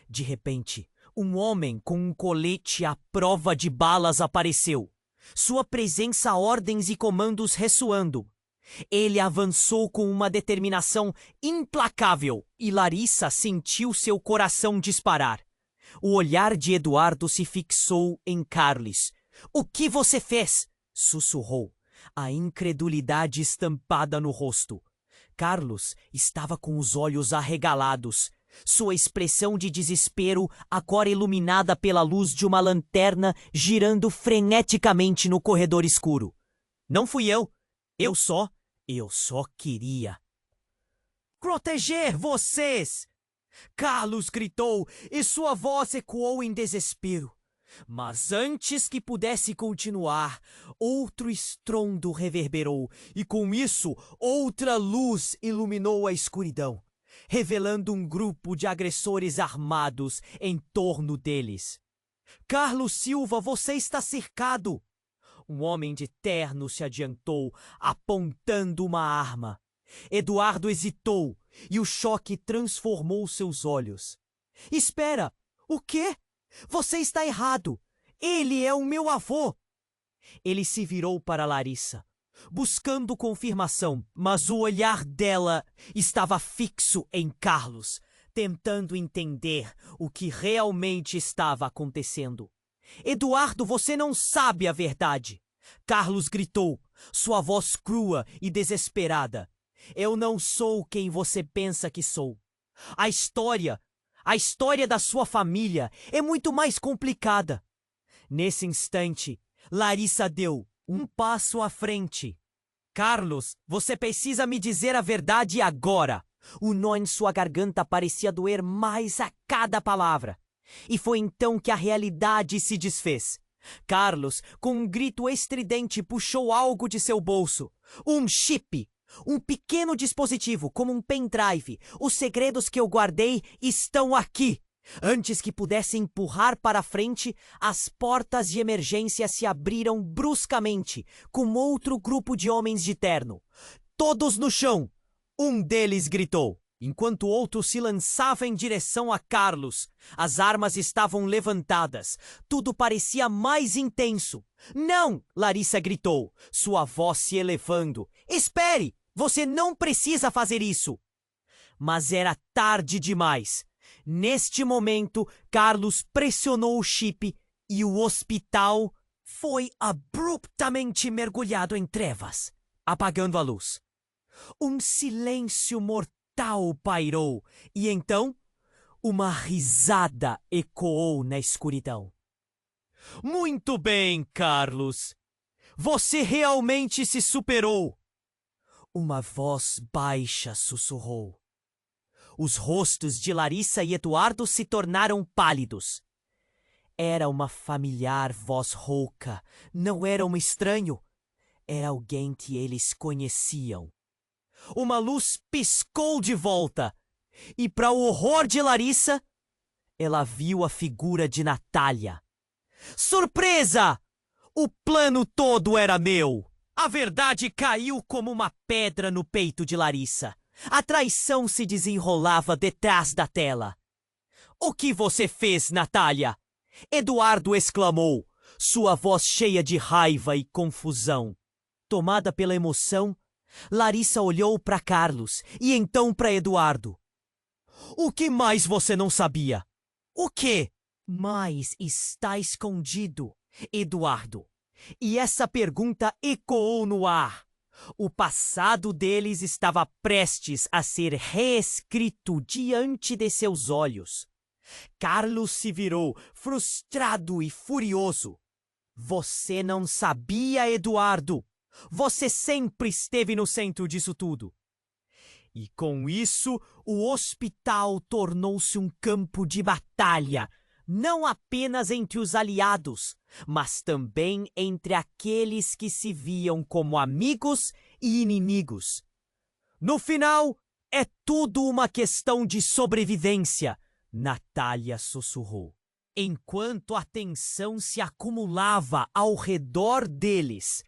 De repente, um homem com um colete à prova de balas apareceu. Sua presença, ordens e comandos ressoando. Ele avançou com uma determinação implacável e Larissa sentiu seu coração disparar. O olhar de Eduardo se fixou em Carlos. O que você fez? Sussurrou, a incredulidade estampada no rosto. Carlos estava com os olhos arregalados. Sua expressão de desespero, agora iluminada pela luz de uma lanterna girando freneticamente no corredor escuro. Não fui eu. Eu só queria proteger vocês! Carlos gritou e sua voz ecoou em desespero. Mas antes que pudesse continuar, outro estrondo reverberou e com isso outra luz iluminou a escuridão, revelando um grupo de agressores armados em torno deles. Carlos Silva, você está cercado! Um homem de terno se adiantou, apontando uma arma. Eduardo hesitou e o choque transformou seus olhos. Espera! O quê? Você está errado! Ele é o meu avô! Ele se virou para Larissa, buscando confirmação, mas o olhar dela estava fixo em Carlos, tentando entender o que realmente estava acontecendo. Eduardo, você não sabe a verdade! Carlos gritou, sua voz crua e desesperada. Eu não sou quem você pensa que sou. A história da sua família é muito mais complicada. Nesse instante, Larissa deu um passo à frente. Carlos, você precisa me dizer a verdade agora. O nó em sua garganta parecia doer mais a cada palavra. E foi então que a realidade se desfez. Carlos, com um grito estridente, puxou algo de seu bolso. Um chip. Um pequeno dispositivo, como um pendrive. Os segredos que eu guardei estão aqui. Antes que pudesse empurrar para frente, as portas de emergência se abriram bruscamente, com outro grupo de homens de terno. Todos no chão! Um deles gritou, enquanto outro se lançava em direção a Carlos. As armas estavam levantadas. Tudo parecia mais intenso. Não! Larissa gritou, sua voz se elevando. Espere! Você não precisa fazer isso! Mas era tarde demais. Neste momento, Carlos pressionou o chip e o hospital foi abruptamente mergulhado em trevas, apagando a luz. Um silêncio mortal pairou e então uma risada ecoou na escuridão. Muito bem, Carlos. Você realmente se superou. Uma voz baixa sussurrou. Os rostos de Larissa e Eduardo se tornaram pálidos. Era uma familiar voz rouca, não era um estranho. Era alguém que eles conheciam. Uma luz piscou de volta, e para o horror de Larissa, ela viu a figura de Natália. Surpresa! O plano todo era meu! A verdade caiu como uma pedra no peito de Larissa. A traição se desenrolava detrás da tela. O que você fez, Natália? Eduardo exclamou, sua voz cheia de raiva e confusão. Tomada pela emoção, Larissa olhou para Carlos e então para Eduardo. O que mais você não sabia? O quê? Mais está escondido, Eduardo. E essa pergunta ecoou no ar. O passado deles estava prestes a ser reescrito diante de seus olhos. Carlos se virou, frustrado e furioso. Você não sabia, Eduardo. Você sempre esteve no centro disso tudo. E com isso, o hospital tornou-se um campo de batalha, não apenas entre os aliados, mas também entre aqueles que se viam como amigos e inimigos. No final, é tudo uma questão de sobrevivência, Natália sussurrou, enquanto a tensão se acumulava ao redor deles,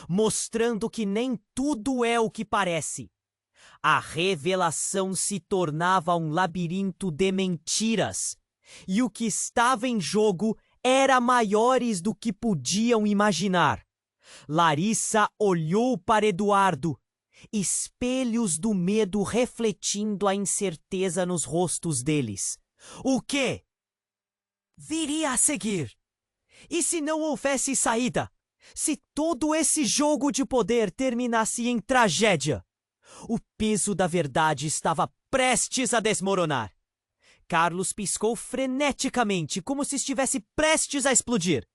mostrando que nem tudo é o que parece. A revelação se tornava um labirinto de mentiras, e o que estava em jogo era maiores do que podiam imaginar. Larissa olhou para Eduardo, espelhos do medo refletindo a incerteza nos rostos deles. O quê viria a seguir? E se não houvesse saída? Se todo esse jogo de poder terminasse em tragédia? O peso da verdade estava prestes a desmoronar. Carlos piscou freneticamente, como se estivesse prestes a explodir.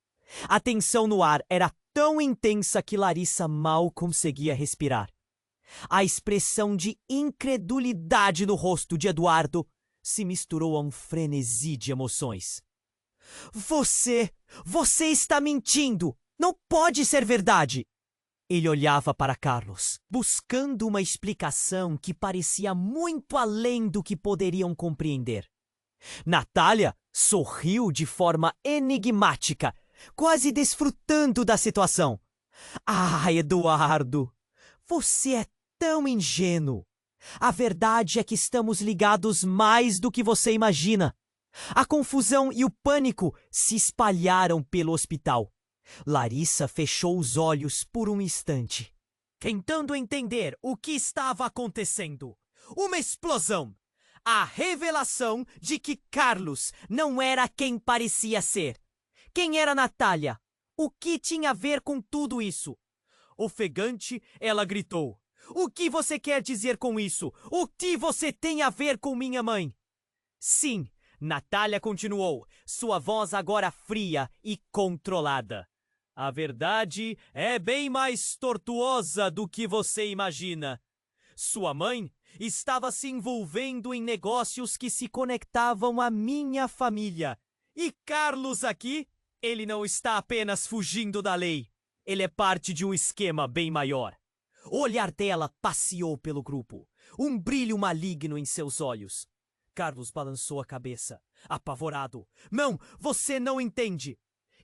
A tensão no ar era tão intensa que Larissa mal conseguia respirar. A expressão de incredulidade no rosto de Eduardo se misturou a um frenesi de emoções. Você está mentindo! Não pode ser verdade! Ele olhava para Carlos, buscando uma explicação que parecia muito além do que poderiam compreender. Natália sorriu de forma enigmática, quase desfrutando da situação. Ah, Eduardo, você é tão ingênuo. A verdade é que estamos ligados mais do que você imagina. A confusão e o pânico se espalharam pelo hospital. Larissa fechou os olhos por um instante, tentando entender o que estava acontecendo. Uma explosão! A revelação de que Carlos não era quem parecia ser. Quem era Natália? O que tinha a ver com tudo isso? Ofegante, ela gritou. O que você quer dizer com isso? O que você tem a ver com minha mãe? Sim, Natália continuou, sua voz agora fria e controlada. A verdade é bem mais tortuosa do que você imagina. Sua mãe estava se envolvendo em negócios que se conectavam à minha família. E Carlos aqui, ele não está apenas fugindo da lei. Ele é parte de um esquema bem maior. O olhar dela passeou pelo grupo, um brilho maligno em seus olhos. Carlos balançou a cabeça, apavorado. Não, você não entende.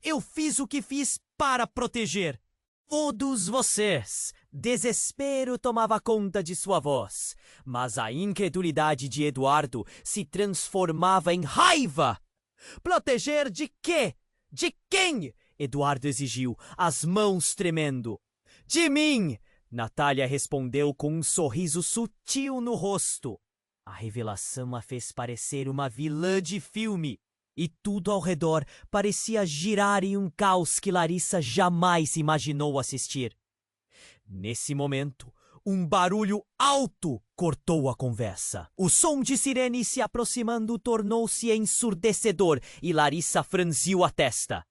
Eu fiz o que fiz para proteger. Todos vocês. Desespero tomava conta de sua voz, mas a incredulidade de Eduardo se transformava em raiva. Proteger de quê? De quem? Eduardo exigiu, as mãos tremendo. De mim! Natália respondeu com um sorriso sutil no rosto. A revelação a fez parecer uma vilã de filme. E tudo ao redor parecia girar em um caos que Larissa jamais imaginou assistir. Nesse momento, um barulho alto cortou a conversa. O som de sirene se aproximando tornou-se ensurdecedor e Larissa franziu a testa.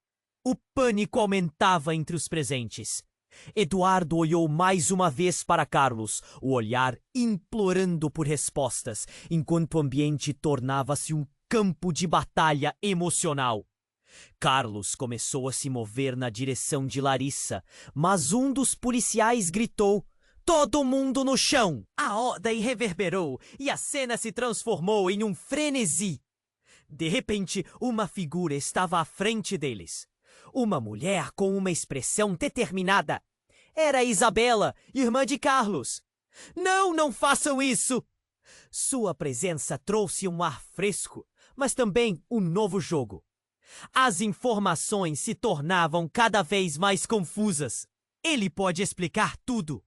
O pânico aumentava entre os presentes. Eduardo olhou mais uma vez para Carlos, o olhar implorando por respostas, enquanto o ambiente tornava-se um campo de batalha emocional. Carlos começou a se mover na direção de Larissa, mas um dos policiais gritou: "Todo mundo no chão!" A ordem reverberou e a cena se transformou em um frenesi. De repente, uma figura estava à frente deles. Uma mulher com uma expressão determinada. Era Isabela, irmã de Carlos. Não, não façam isso! Sua presença trouxe um ar fresco, mas também um novo jogo. As informações se tornavam cada vez mais confusas. Ele pode explicar tudo.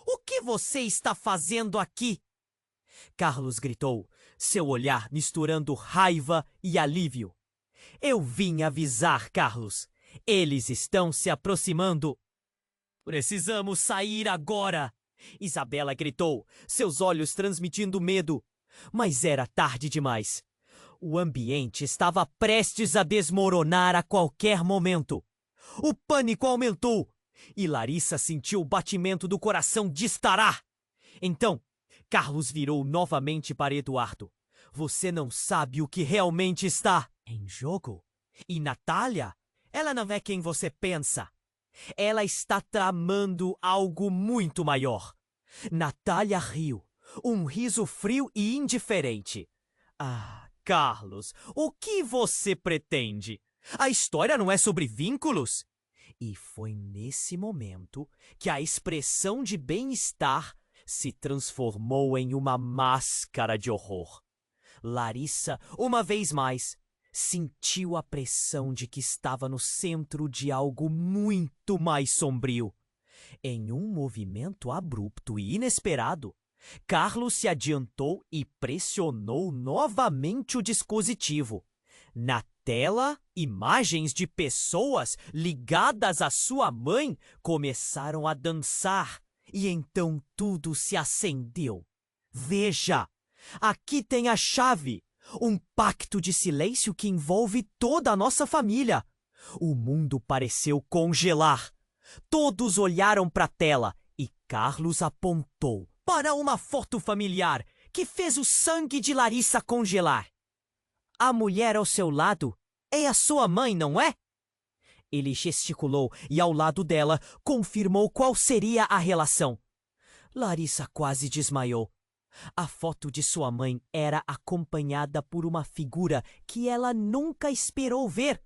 O que você está fazendo aqui? Carlos gritou, seu olhar misturando raiva e alívio. Eu vim avisar, Carlos. Eles estão se aproximando. Precisamos sair agora! Isabela gritou, seus olhos transmitindo medo. Mas era tarde demais. O ambiente estava prestes a desmoronar a qualquer momento. O pânico aumentou e Larissa sentiu o batimento do coração disparar. Então, Carlos virou novamente para Eduardo. Você não sabe o que realmente está em jogo? E Natália? Ela não é quem você pensa. Ela está tramando algo muito maior. Natália riu, um riso frio e indiferente. Ah, Carlos, o que você pretende? A história não é sobre vínculos? E foi nesse momento que a expressão de bem-estar se transformou em uma máscara de horror. Larissa, uma vez mais, sentiu a pressão de que estava no centro de algo muito mais sombrio. Em um movimento abrupto e inesperado, Carlos se adiantou e pressionou novamente o dispositivo. Na tela, imagens de pessoas ligadas à sua mãe começaram a dançar e então tudo se acendeu. Veja, aqui tem a chave. Um pacto de silêncio que envolve toda a nossa família. O mundo pareceu congelar. Todos olharam para a tela e Carlos apontou para uma foto familiar que fez o sangue de Larissa congelar. A mulher ao seu lado é a sua mãe, não é? Ele gesticulou e ao lado dela confirmou qual seria a relação. Larissa quase desmaiou. A foto de sua mãe era acompanhada por uma figura que ela nunca esperou ver.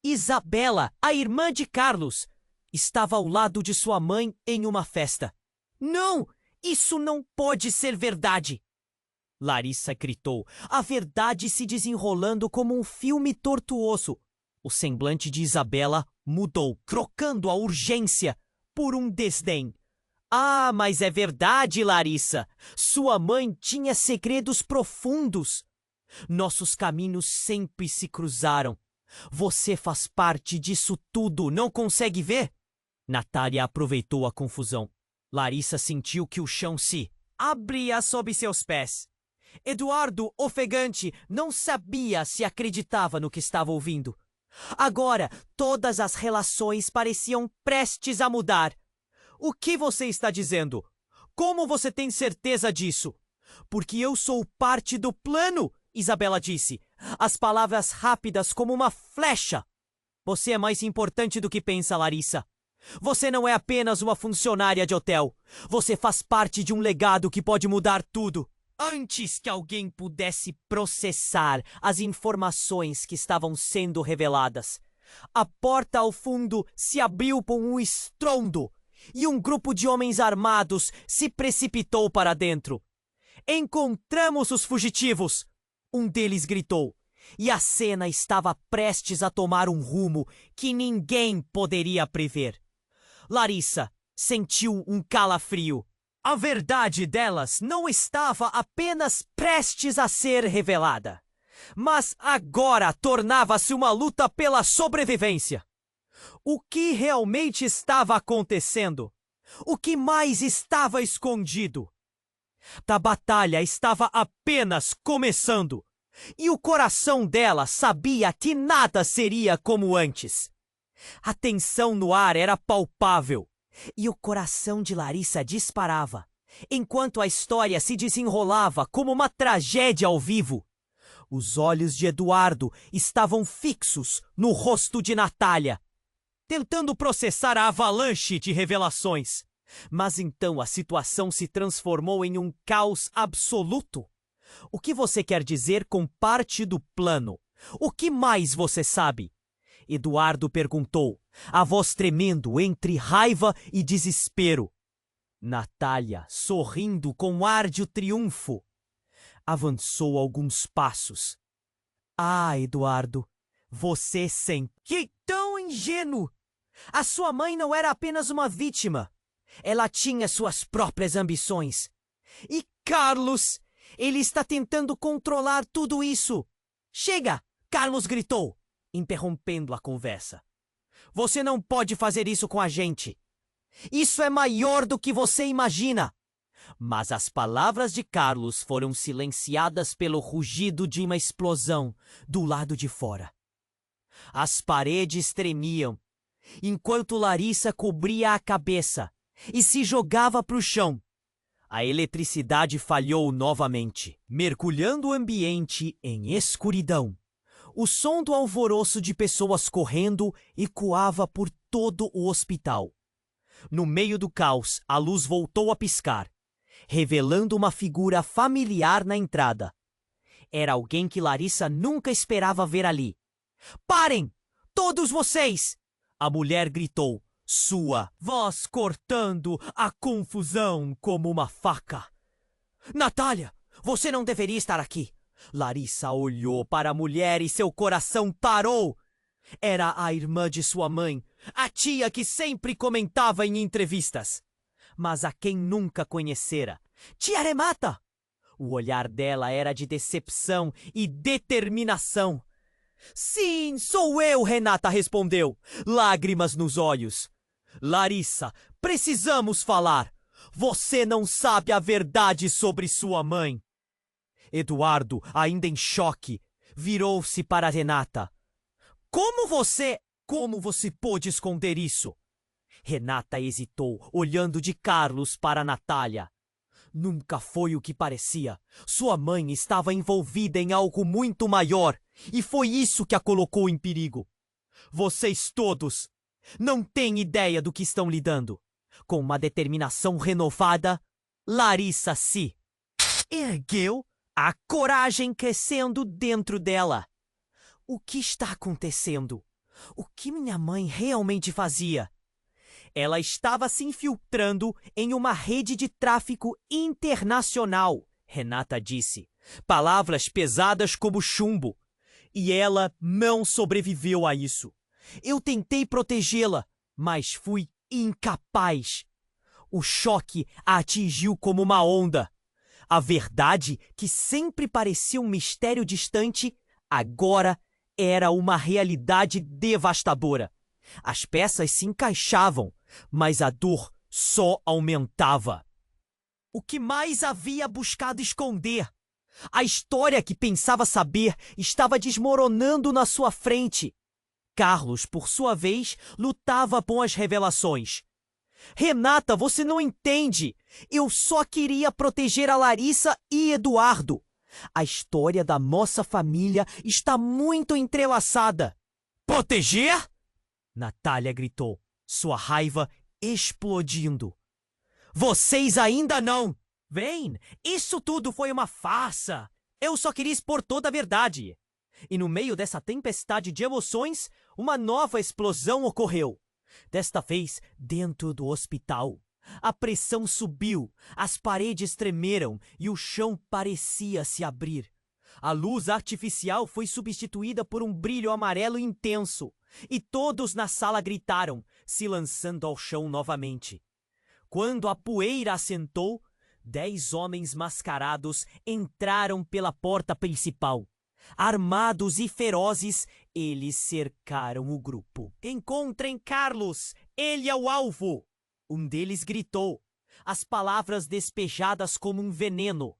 Isabela, a irmã de Carlos, estava ao lado de sua mãe em uma festa. Não! Isso não pode ser verdade! Larissa gritou, a verdade se desenrolando como um filme tortuoso. O semblante de Isabela mudou, trocando a urgência por um desdém. Ah, mas é verdade, Larissa. Sua mãe tinha segredos profundos. Nossos caminhos sempre se cruzaram. Você faz parte disso tudo, não consegue ver? Natália aproveitou a confusão. Larissa sentiu que o chão se abria sob seus pés. Eduardo, ofegante, não sabia se acreditava no que estava ouvindo. Agora, todas as relações pareciam prestes a mudar. O que você está dizendo? Como você tem certeza disso? Porque eu sou parte do plano, Isabela disse, as palavras rápidas como uma flecha. Você é mais importante do que pensa, Larissa. Você não é apenas uma funcionária de hotel. Você faz parte de um legado que pode mudar tudo. Antes que alguém pudesse processar as informações que estavam sendo reveladas, a porta ao fundo se abriu com um estrondo e um grupo de homens armados se precipitou para dentro. Encontramos os fugitivos! Um deles gritou, e a cena estava prestes a tomar um rumo que ninguém poderia prever. Larissa sentiu um calafrio. A verdade delas não estava apenas prestes a ser revelada, mas agora tornava-se uma luta pela sobrevivência. O que realmente estava acontecendo? O que mais estava escondido? A batalha estava apenas começando, e o coração dela sabia que nada seria como antes. A tensão no ar era palpável, e o coração de Larissa disparava, enquanto a história se desenrolava como uma tragédia ao vivo. Os olhos de Eduardo estavam fixos no rosto de Natália, tentando processar a avalanche de revelações. Mas então a situação se transformou em um caos absoluto. O que você quer dizer com parte do plano? O que mais você sabe? Eduardo perguntou, a voz tremendo entre raiva e desespero. Natália, sorrindo com ar de triunfo, avançou alguns passos. Ah, Eduardo, você que tão ingênuo! A sua mãe não era apenas uma vítima. Ela tinha suas próprias ambições. E Carlos, ele está tentando controlar tudo isso. Chega! Carlos gritou, interrompendo a conversa. Você não pode fazer isso com a gente. Isso é maior do que você imagina. Mas as palavras de Carlos foram silenciadas pelo rugido de uma explosão do lado de fora. As paredes tremiam, enquanto Larissa cobria a cabeça e se jogava para o chão. A eletricidade falhou novamente, mergulhando o ambiente em escuridão. O som do alvoroço de pessoas correndo ecoava por todo o hospital. No meio do caos, a luz voltou a piscar, revelando uma figura familiar na entrada. Era alguém que Larissa nunca esperava ver ali. Parem! Todos vocês! A mulher gritou, sua voz cortando a confusão como uma faca. Natália, você não deveria estar aqui. Larissa olhou para a mulher e seu coração parou. Era a irmã de sua mãe, a tia que sempre comentava em entrevistas, mas a quem nunca conhecera. Tia Renata! O olhar dela era de decepção e determinação. Sim, sou eu, Renata respondeu, lágrimas nos olhos. Larissa, precisamos falar. Você não sabe a verdade sobre sua mãe. Eduardo, ainda em choque, virou-se para Renata. Como você pôde esconder isso? Renata hesitou, olhando de Carlos para Natália. Nunca foi o que parecia. Sua mãe estava envolvida em algo muito maior, e foi isso que a colocou em perigo. Vocês todos não têm ideia do que estão lidando. Com uma determinação renovada, Larissa se ergueu, a coragem crescendo dentro dela. O que está acontecendo? O que minha mãe realmente fazia? Ela estava se infiltrando em uma rede de tráfico internacional, Renata disse. Palavras pesadas como chumbo. E ela não sobreviveu a isso. Eu tentei protegê-la, mas fui incapaz. O choque a atingiu como uma onda. A verdade, que sempre parecia um mistério distante, agora era uma realidade devastadora. As peças se encaixavam, mas a dor só aumentava. O que mais havia buscado esconder? A história que pensava saber estava desmoronando na sua frente. Carlos, por sua vez, lutava com as revelações. Renata, você não entende. Eu só queria proteger a Larissa e Eduardo. A história da nossa família está muito entrelaçada. Proteger? Natália gritou, sua raiva explodindo. Vocês ainda não! Vem, isso tudo foi uma farsa. Eu só queria expor toda a verdade. E no meio dessa tempestade de emoções, uma nova explosão ocorreu. Desta vez, dentro do hospital. A pressão subiu, as paredes tremeram e o chão parecia se abrir. A luz artificial foi substituída por um brilho amarelo intenso. E todos na sala gritaram, se lançando ao chão novamente. Quando a poeira assentou, 10 homens mascarados entraram pela porta principal. Armados e ferozes, eles cercaram o grupo. Encontrem Carlos! Ele é o alvo! Um deles gritou, as palavras despejadas como um veneno.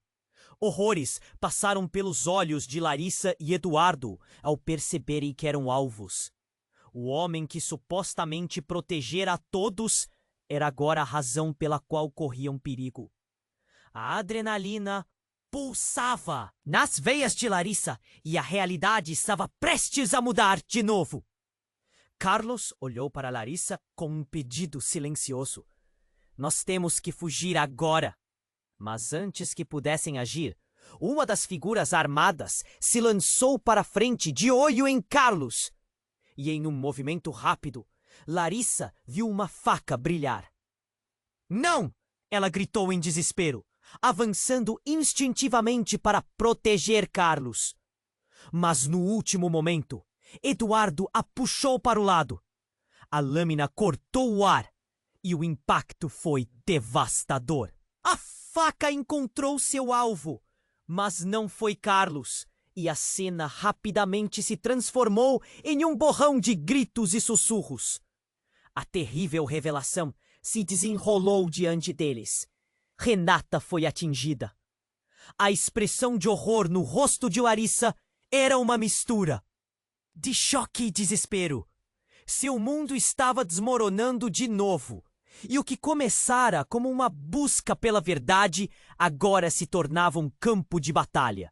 Horrores passaram pelos olhos de Larissa e Eduardo ao perceberem que eram alvos. O homem que supostamente protegera a todos era agora a razão pela qual corriam perigo. A adrenalina pulsava nas veias de Larissa e a realidade estava prestes a mudar de novo. Carlos olhou para Larissa com um pedido silencioso. Nós temos que fugir agora. Mas antes que pudessem agir, uma das figuras armadas se lançou para frente de olho em Carlos. E em um movimento rápido, Larissa viu uma faca brilhar. Não! Ela gritou em desespero, avançando instintivamente para proteger Carlos. Mas no último momento, Eduardo a puxou para o lado. A lâmina cortou o ar e o impacto foi devastador. A faca encontrou seu alvo, mas não foi Carlos. E a cena rapidamente se transformou em um borrão de gritos e sussurros. A terrível revelação se desenrolou diante deles. Renata foi atingida. A expressão de horror no rosto de Larissa era uma mistura de choque e desespero. Seu mundo estava desmoronando de novo. E o que começara como uma busca pela verdade, agora se tornava um campo de batalha.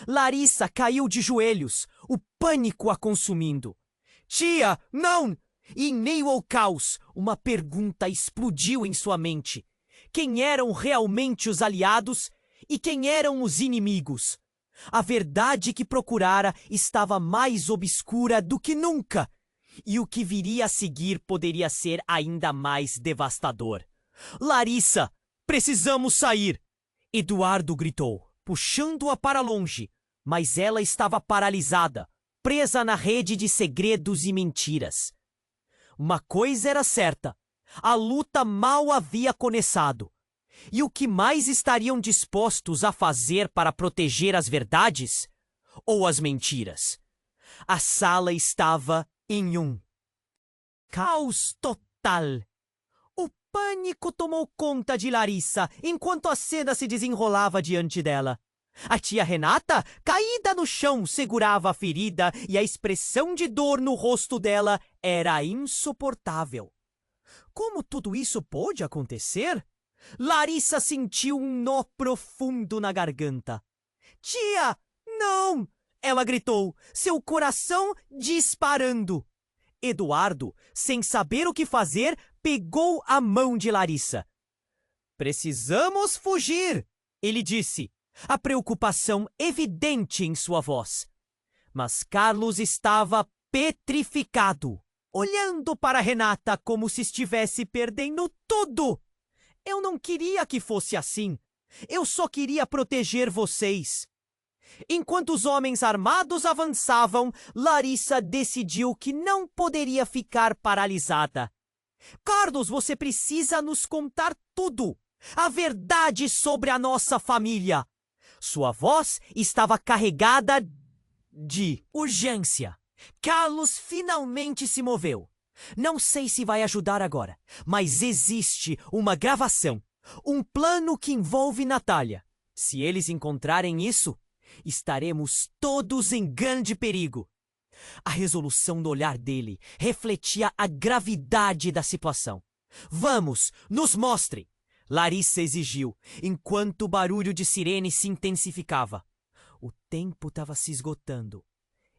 Larissa caiu de joelhos, o pânico a consumindo. Tia, não! E em meio ao caos, uma pergunta explodiu em sua mente. Quem eram realmente os aliados e quem eram os inimigos? A verdade que procurara estava mais obscura do que nunca. E o que viria a seguir poderia ser ainda mais devastador. Larissa, precisamos sair! Eduardo gritou, puxando-a para longe, mas ela estava paralisada, presa na rede de segredos e mentiras. Uma coisa era certa, a luta mal havia começado. E o que mais estariam dispostos a fazer para proteger as verdades ou as mentiras? A sala estava em um caos total. O pânico tomou conta de Larissa enquanto a cena se desenrolava diante dela. A tia Renata, caída no chão, segurava a ferida e a expressão de dor no rosto dela era insuportável. Como tudo isso pôde acontecer? Larissa sentiu um nó profundo na garganta. Tia, não! Ela gritou, seu coração disparando. Eduardo, sem saber o que fazer, pegou a mão de Larissa. Precisamos fugir, ele disse. a preocupação evidente em sua voz. Mas Carlos estava petrificado, olhando para Renata como se estivesse perdendo tudo. Eu não queria que fosse assim. Eu só queria proteger vocês. Enquanto os homens armados avançavam, Larissa decidiu que não poderia ficar paralisada. Carlos, você precisa nos contar tudo. A verdade sobre a nossa família. Sua voz estava carregada de urgência. Carlos finalmente se moveu. Não sei se vai ajudar agora, mas existe uma gravação, um plano que envolve Natália. Se eles encontrarem isso, estaremos todos em grande perigo. A resolução no olhar dele refletia a gravidade da situação. Vamos, nos mostre! Larissa exigiu, enquanto o barulho de sirene se intensificava. O tempo estava se esgotando.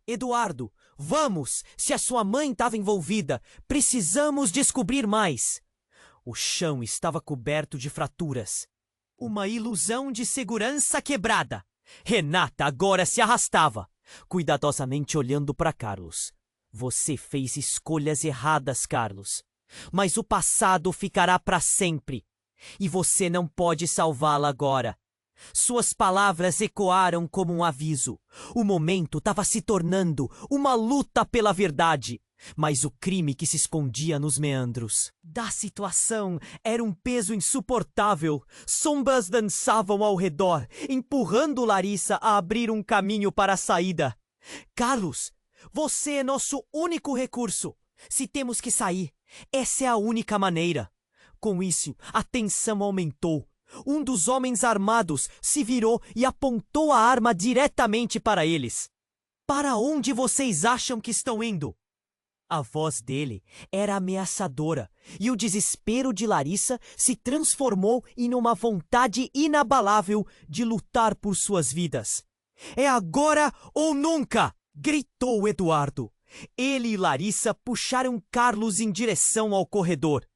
Eduardo, vamos! Se a sua mãe estava envolvida, precisamos descobrir mais. O chão estava coberto de fraturas. Uma ilusão de segurança quebrada. Renata agora se arrastava, cuidadosamente olhando para Carlos. Você fez escolhas erradas, Carlos. Mas o passado ficará para sempre. E você não pode salvá-la agora. Suas palavras ecoaram como um aviso. O momento estava se tornando uma luta pela verdade. Mas o crime que se escondia nos meandros da situação era um peso insuportável. Sombras dançavam ao redor, empurrando Larissa a abrir um caminho para a saída. Carlos, você é nosso único recurso. Se temos que sair, essa é a única maneira. Com isso, a tensão aumentou. Um dos homens armados se virou e apontou a arma diretamente para eles. Para onde vocês acham que estão indo? A voz dele era ameaçadora e o desespero de Larissa se transformou em uma vontade inabalável de lutar por suas vidas. É agora ou nunca! Gritou Eduardo. Ele e Larissa puxaram Carlos em direção ao corredor.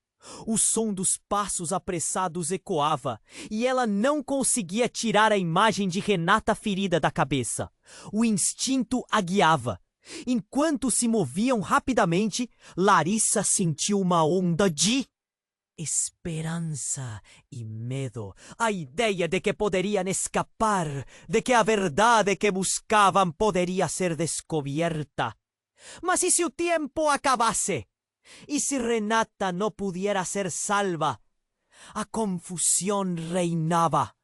O som dos passos apressados ecoava e ela não conseguia tirar a imagem de Renata ferida da cabeça. O instinto a guiava. Enquanto se moviam rapidamente, Larissa sentiu uma onda de esperança e medo. A ideia de que poderiam escapar, de que a verdade que buscavam poderia ser descoberta. Mas e se o tempo acabasse? E se Renata não pudiera ser salva? A confusão reinava.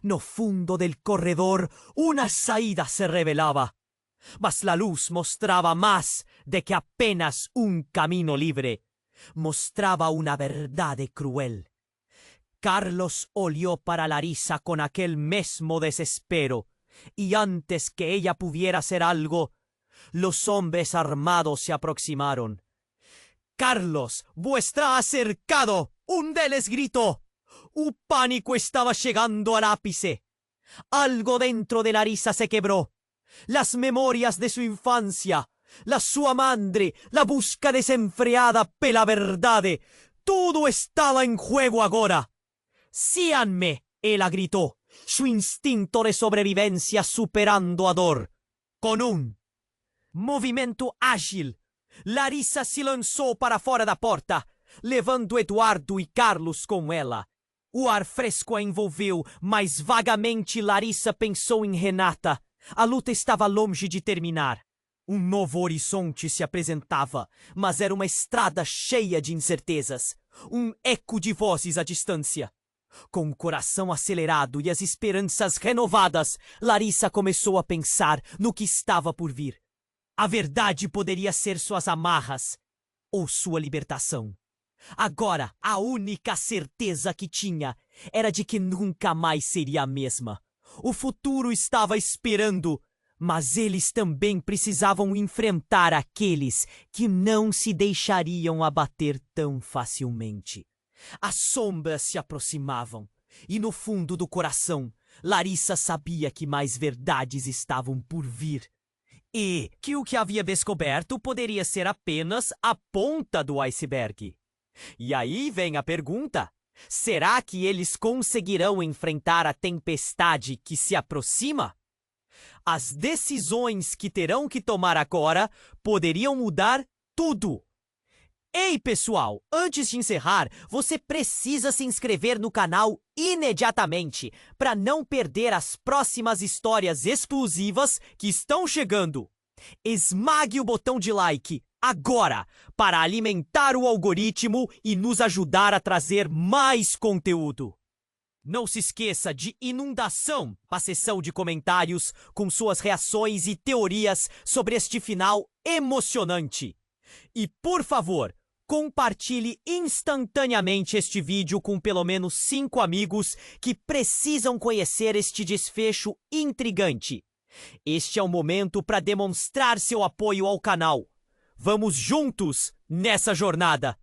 No fundo del corredor, una saída se revelava. Mas la luz mostraba más de que apenas un camino libre. Mostraba una verdade cruel. Carlos olió para Larissa con aquel mesmo desespero, y antes que ella pudiera hacer algo, los hombres armados se aproximaron. «Carlos, vuestra acercado!» un deles gritó. Un pánico estaba llegando al ápice. Algo dentro de Larissa se quebró. Las memorias de su infancia, la sua madre, la busca desenfreada pela verdade, tudo estaba en juego agora. «Síganme!» ela gritó, su instinto de sobrevivencia superando a dor. Con un movimento ágil, Larissa se lançou para fora da porta, levando Eduardo e Carlos com ela. O ar fresco a envolveu, mas vagamente Larissa pensou em Renata. A luta estava longe de terminar. Um novo horizonte se apresentava, mas era uma estrada cheia de incertezas. Um eco de vozes à distância. Com o coração acelerado e as esperanças renovadas, Larissa começou a pensar no que estava por vir. A verdade poderia ser suas amarras ou sua libertação. Agora, a única certeza que tinha era de que nunca mais seria a mesma. O futuro estava esperando, mas eles também precisavam enfrentar aqueles que não se deixariam abater tão facilmente. As sombras se aproximavam, e no fundo do coração, Larissa sabia que mais verdades estavam por vir. E que o que havia descoberto poderia ser apenas a ponta do iceberg. E aí vem a pergunta: Será que eles conseguirão enfrentar a tempestade que se aproxima? As decisões que terão que tomar agora poderiam mudar tudo. Ei, pessoal! Antes de encerrar, você precisa se inscrever no canal imediatamente para não perder as próximas histórias exclusivas que estão chegando. Esmague o botão de like agora para alimentar o algoritmo e nos ajudar a trazer mais conteúdo. Não se esqueça de inundação a seção de comentários com suas reações e teorias sobre este final emocionante. E, por favor, compartilhe instantaneamente este vídeo com pelo menos 5 amigos que precisam conhecer este desfecho intrigante. Este é o momento para demonstrar seu apoio ao canal. Vamos juntos nessa jornada!